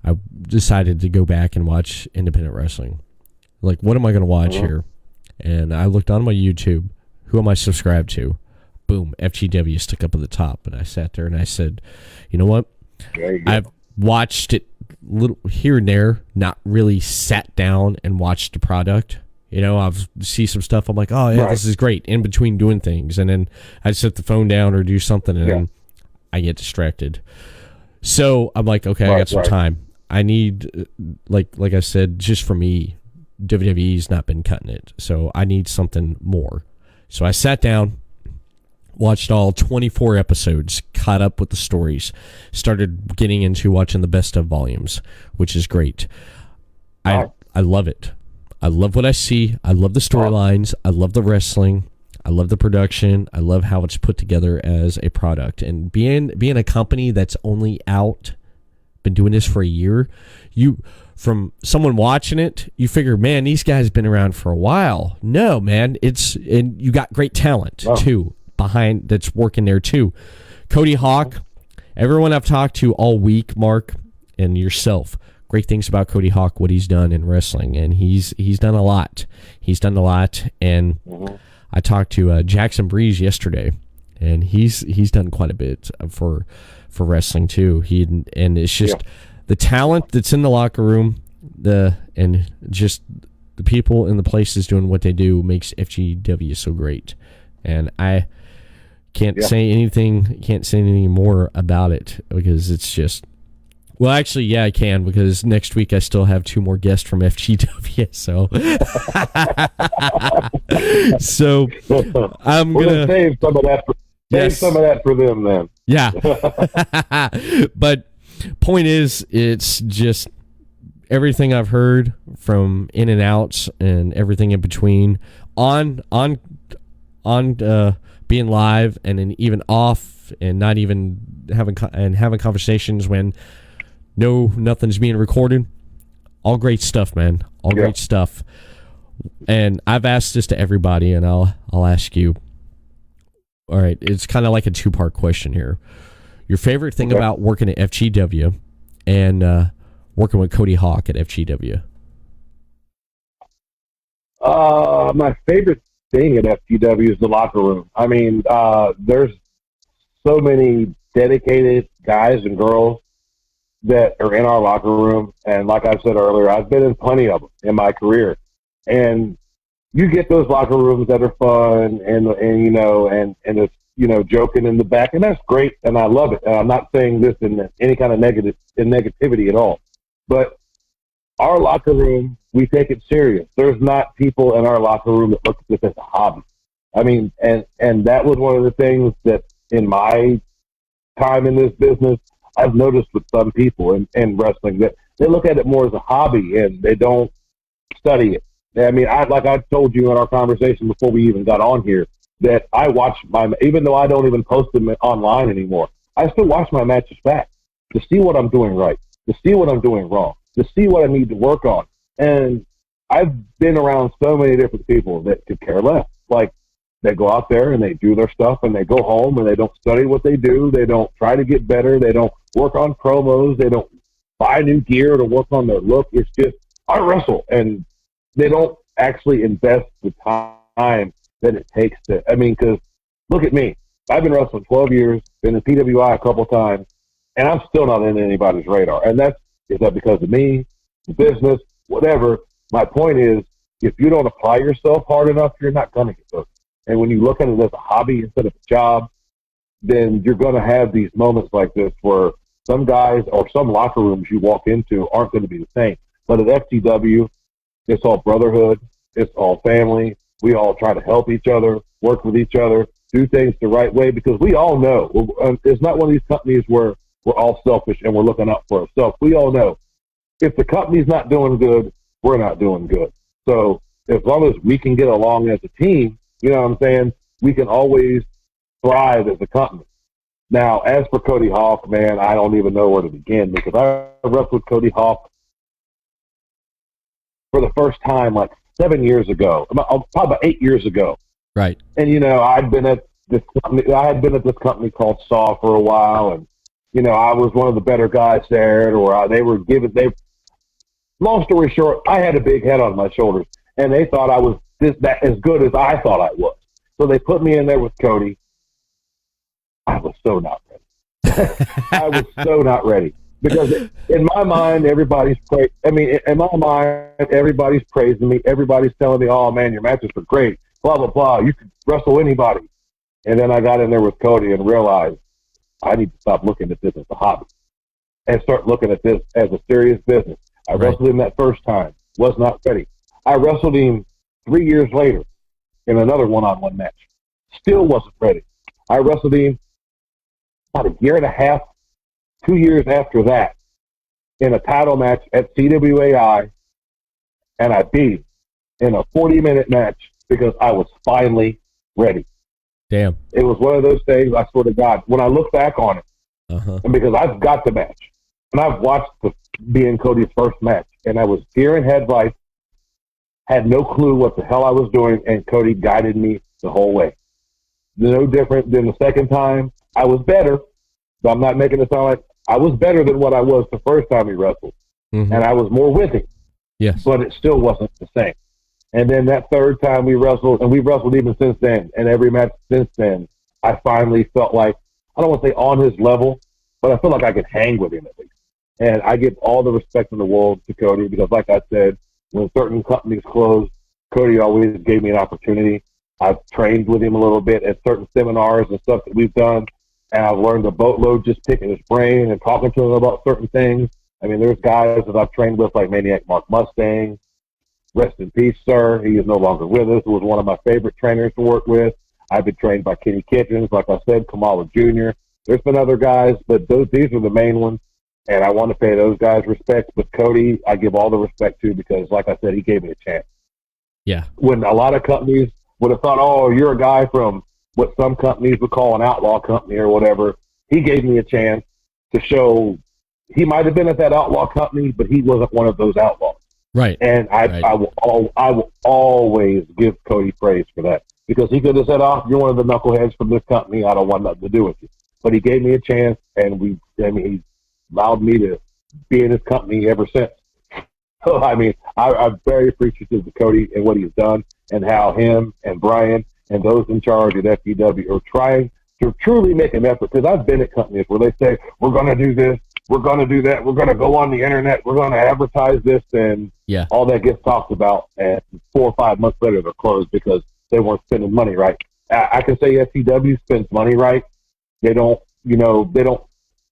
I decided to go back and watch independent wrestling. Like, what am I going to watch here? And I looked on my YouTube. Who am I subscribed to? Boom, FGW stuck up at the top. And I sat there and I said, you know what? I've watched it little here and there, not really sat down and watched the product. I've see some stuff. I'm like, oh yeah, this is great. In between doing things, and then I set the phone down or do something, and then I get distracted. So I'm like, okay, I got some time. I need, like I said, just for me, WWE's not been cutting it, so I need something more. So I sat down, watched all 24 episodes, caught up with the stories, started getting into watching the best of volumes, which is great. I love it. I love what I see. I love the storylines. I love the wrestling. I love the production. I love how it's put together as a product. And being a company that's only been doing this for a year, from someone watching it, you figure, man, these guys been around for a while. No, man, and you got great talent too behind that's working there too. Cody Hawk, everyone I've talked to all week, Mark, and yourself. Great things about Cody Hawk, what he's done in wrestling, and he's done a lot. He's done a lot, and I talked to Jackson Breeze yesterday, and he's done quite a bit for wrestling too. And it's just the talent that's in the locker room, and just the people in the places doing what they do makes FGW so great. And I can't say anything more about it because it's just. Well, actually, yeah, I can, because next week I still have 2 more guests from FGW. So I'm gonna save some of that. Save some of that for them, then. Yeah. But point is, it's just everything I've heard from in and outs and everything in between, on being live and then even off and not even having conversations when. No, nothing's being recorded. All great stuff, man. All great stuff. And I've asked this to everybody, and I'll ask you. All right, it's kind of like a two-part question here. Your favorite thing about working at FGW and working with Cody Hawk at FGW? My favorite thing at FGW is the locker room. I mean, there's so many dedicated guys and girls that are in our locker room. And like I said earlier, I've been in plenty of them in my career. And you get those locker rooms that are fun and it's, joking in the back, and that's great. And I love it. And I'm not saying this in any kind of negativity at all, but our locker room, we take it serious. There's not people in our locker room that look at this as a hobby. I mean, and that was one of the things that in my time in this business, I've noticed with some people in wrestling that they look at it more as a hobby and they don't study it. I mean, like I told you in our conversation before we even got on here, that I watch even though I don't even post them online anymore, I still watch my matches back to see what I'm doing right, to see what I'm doing wrong, to see what I need to work on. And I've been around so many different people that could care less. Like, they go out there and they do their stuff and they go home and they don't study what they do. They don't try to get better. They don't work on promos. They don't buy new gear to work on their look. It's just, I wrestle. And they don't actually invest the time that it takes to, because look at me. I've been wrestling 12 years, been in PWI a couple of times, and I'm still not in anybody's radar. And is that because of me, the business, whatever? My point is, if you don't apply yourself hard enough, you're not going to get booked. And when you look at it as a hobby instead of a job, then you're going to have these moments like this where some guys or some locker rooms you walk into aren't going to be the same. But at FGW, it's all brotherhood. It's all family. We all try to help each other, work with each other, do things the right way, because we all know it's not one of these companies where we're all selfish and we're looking out for ourselves. We all know if the company's not doing good, we're not doing good. So as long as we can get along as a team, you know what I'm saying, we can always thrive as a company. Now, as for Cody Hawk, man, I don't even know where to begin, because I wrestled Cody Hawk for the first time like 7 years ago, probably about 8 years ago. Right. And, I'd been at this company, called SAW for a while, and, I was one of the better guys there, long story short, I had a big head on my shoulders, and they thought I was that as good as I thought I was. So they put me in there with Cody. I was so not ready. I was so not ready. Because in my mind, everybody's praising me. Everybody's telling me, oh, man, your matches are great, blah, blah, blah. You could wrestle anybody. And then I got in there with Cody and realized I need to stop looking at this as a hobby and start looking at this as a serious business. I wrestled him that first time, was not ready. I wrestled him 3 years later in another one-on-one match. Still wasn't ready. I wrestled him about a year and a half, 2 years after that in a title match at CWAI, and I beat him in a 40-minute match because I was finally ready. Damn. It was one of those things, I swear to God, when I look back on it, and because I've got the match, and I've watched being Cody's first match, and I was deer in headlights, had no clue what the hell I was doing, and Cody guided me the whole way. No different than the second time. I was better, but I'm not making it sound like I was better than what I was the first time we wrestled. And I was more with him. Yes. But it still wasn't the same. And then that third time we wrestled, and we've wrestled even since then, and every match since then, I finally felt like, I don't want to say on his level, but I feel like I could hang with him at least. And I give all the respect in the world to Cody because, like I said, when certain companies closed, Cody always gave me an opportunity. I've trained with him a little bit at certain seminars and stuff that we've done, and I've learned a boatload just picking his brain and talking to him about certain things. I mean, there's guys that I've trained with like Maniac Mark Mustang. Rest in peace, sir. He is no longer with us. He was one of my favorite trainers to work with. I've been trained by Kenny Kitchens, like I said, Kamala Jr. There's been other guys, but these are the main ones, and I want to pay those guys respect. But Cody, I give all the respect to because, like I said, he gave me a chance. Yeah. When a lot of companies would have thought, oh, you're a guy from what some companies would call an outlaw company or whatever, he gave me a chance to show he might have been at that outlaw company, but he wasn't one of those outlaws. Right. And I will always give Cody praise for that, because he could have said, "Oh, you're one of the knuckleheads from this company. I don't want nothing to do with you." But he gave me a chance, and he allowed me to be in his company ever since. So, I'm very appreciative of Cody and what he's done, and how him and Brian and those in charge at FGW are trying to truly make an effort. Because I've been at companies where they say, "We're going to do this, we're going to do that, we're going to go on the internet, we're going to advertise this," and all that gets talked about, and 4 or 5 months later they're closed because they weren't spending money right. I can say FGW spends money right. They don't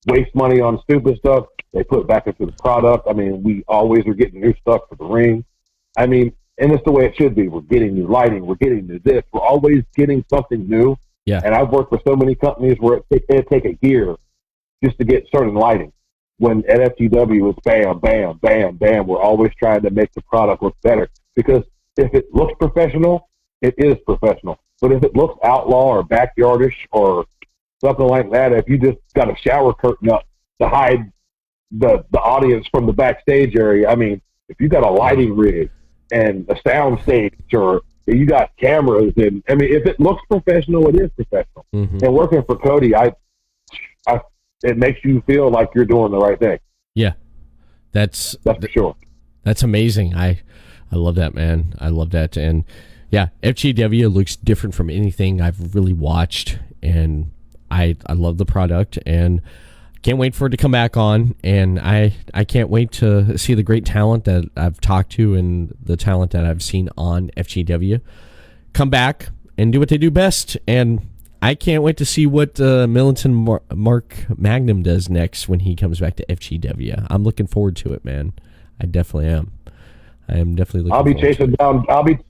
waste money on stupid stuff. They put it back into the product. We always are getting new stuff for the ring. And it's the way it should be. We're getting new lighting. We're getting new this. We're always getting something new. Yeah. And I've worked for so many companies where it take a year just to get certain lighting. When at FGW, it's bam, bam, bam, bam. We're always trying to make the product look better. Because if it looks professional, it is professional. But if it looks outlaw or backyardish or something like that, if you just got a shower curtain up to hide the audience from the backstage area, if you got a lighting rig and a sound stage, or you got cameras, and if it looks professional, it is professional. Mm-hmm. And working for Cody, it makes you feel like you're doing the right thing. Yeah, that's for sure. That's amazing. I love that, man. I love that. And yeah, FGW looks different from anything I've really watched, and I love the product, and can't wait for it to come back on. And I can't wait to see the great talent that I've talked to and the talent that I've seen on FGW come back and do what they do best. And I can't wait to see what Militant Mark Magnum does next when he comes back to FGW. I'm looking forward to it, man. I definitely am. I am definitely looking forward to it.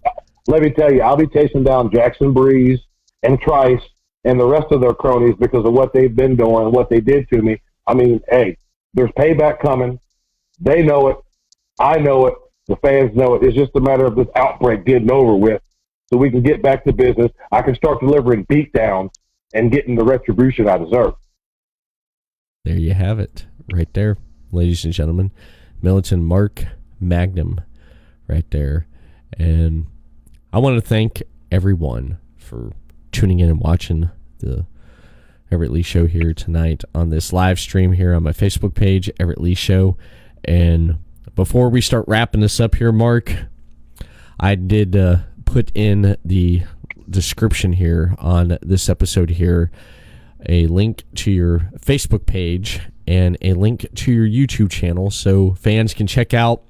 Let me tell you, I'll be chasing down Jackson Breeze and Trice and the rest of their cronies because of what they've been doing and what they did to me. Hey, there's payback coming. They know it. I know it. The fans know it. It's just a matter of this outbreak getting over with so we can get back to business. I can start delivering beatdowns and getting the retribution I deserve. There you have it. Right there, ladies and gentlemen. Militant Mark Magnum right there. And I want to thank everyone for tuning in and watching the Everett Lee Show here tonight on this live stream here on my Facebook page, Everett Lee Show. And before we start wrapping this up here, Mark, I did put in the description here on this episode here a link to your Facebook page and a link to your YouTube channel so fans can check out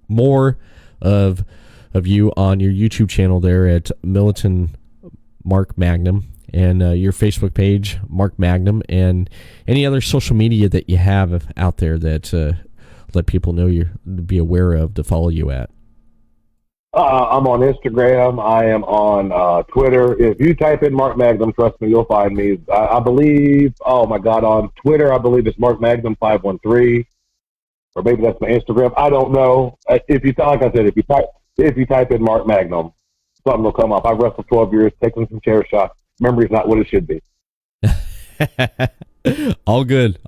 more of you on your YouTube channel there at Militant Mark Magnum, and your Facebook page, Mark Magnum, and any other social media that you have out there that let people know you're be aware of to follow you at. I'm on Instagram. I am on Twitter. If you type in Mark Magnum, trust me, you'll find me. I believe, on Twitter, I believe it's Mark Magnum 513, or maybe that's my Instagram. I don't know. If you type in Mark Magnum, something will come up. I've wrestled 12 years, taken some chair shots. Memory's not what it should be. All good.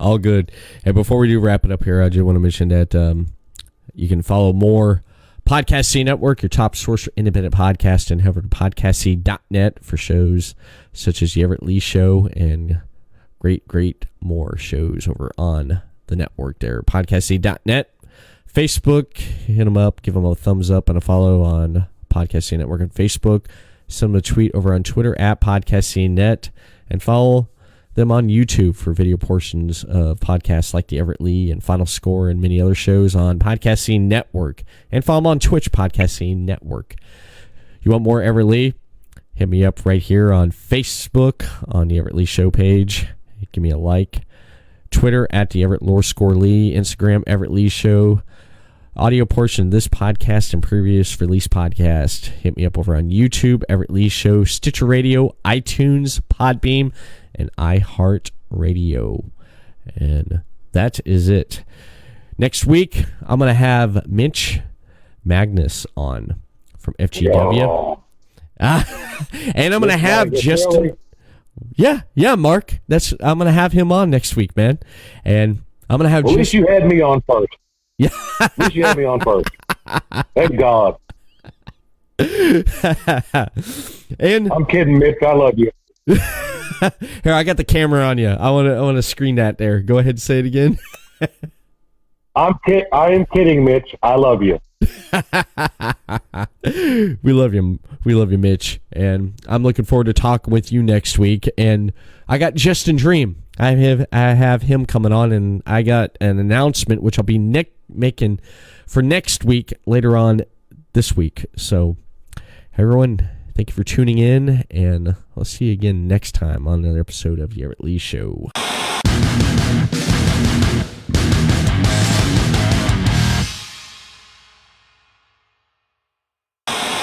And before we do wrap it up here, I just want to mention that you can follow more Podcast C Network, your top source for independent podcast, and head over to podcastc.net for shows such as The Everett Lee Show and great more shows over on the network there. Podcastc.net. Facebook, hit them up, give them a thumbs up and a follow on Podcast C Network on Facebook. Send them a tweet over on Twitter at podcastcnet, and follow them on YouTube for video portions of podcasts like the Everett Lee and Final Score and many other shows on Podcast C Network. And follow them on Twitch, Podcast C Network. You want more Everett Lee? Hit me up right here on Facebook on the Everett Lee Show page. Give me a like. Twitter at the Everett _Lee. Instagram, Everett Lee Show. Audio portion of this podcast and previous release podcast. Hit me up over on YouTube, Everett Lee Show, Stitcher Radio, iTunes, Podbean, and iHeartRadio. And that is it. Next week, I'm going to have Mitch Magnus on from FGW. And I'm going to have Justin. Yeah, Mark. I'm going to have him on next week, man. And I'm going to have At least you had me on first. Yeah. At least you had me on first. Thank God. And I'm kidding, Mitch. I love you. here, I got the camera on you. I want to screen that there. Go ahead and say it again. I am kidding, Mitch. I love you. We love you. We love you, Mitch. And I'm looking forward to talking with you next week. And I got Justin Dream. I have him coming on, and I got an announcement which I'll be making for next week later on this week. So, everyone, thank you for tuning in, and I'll see you again next time on another episode of the Everett Lee Show.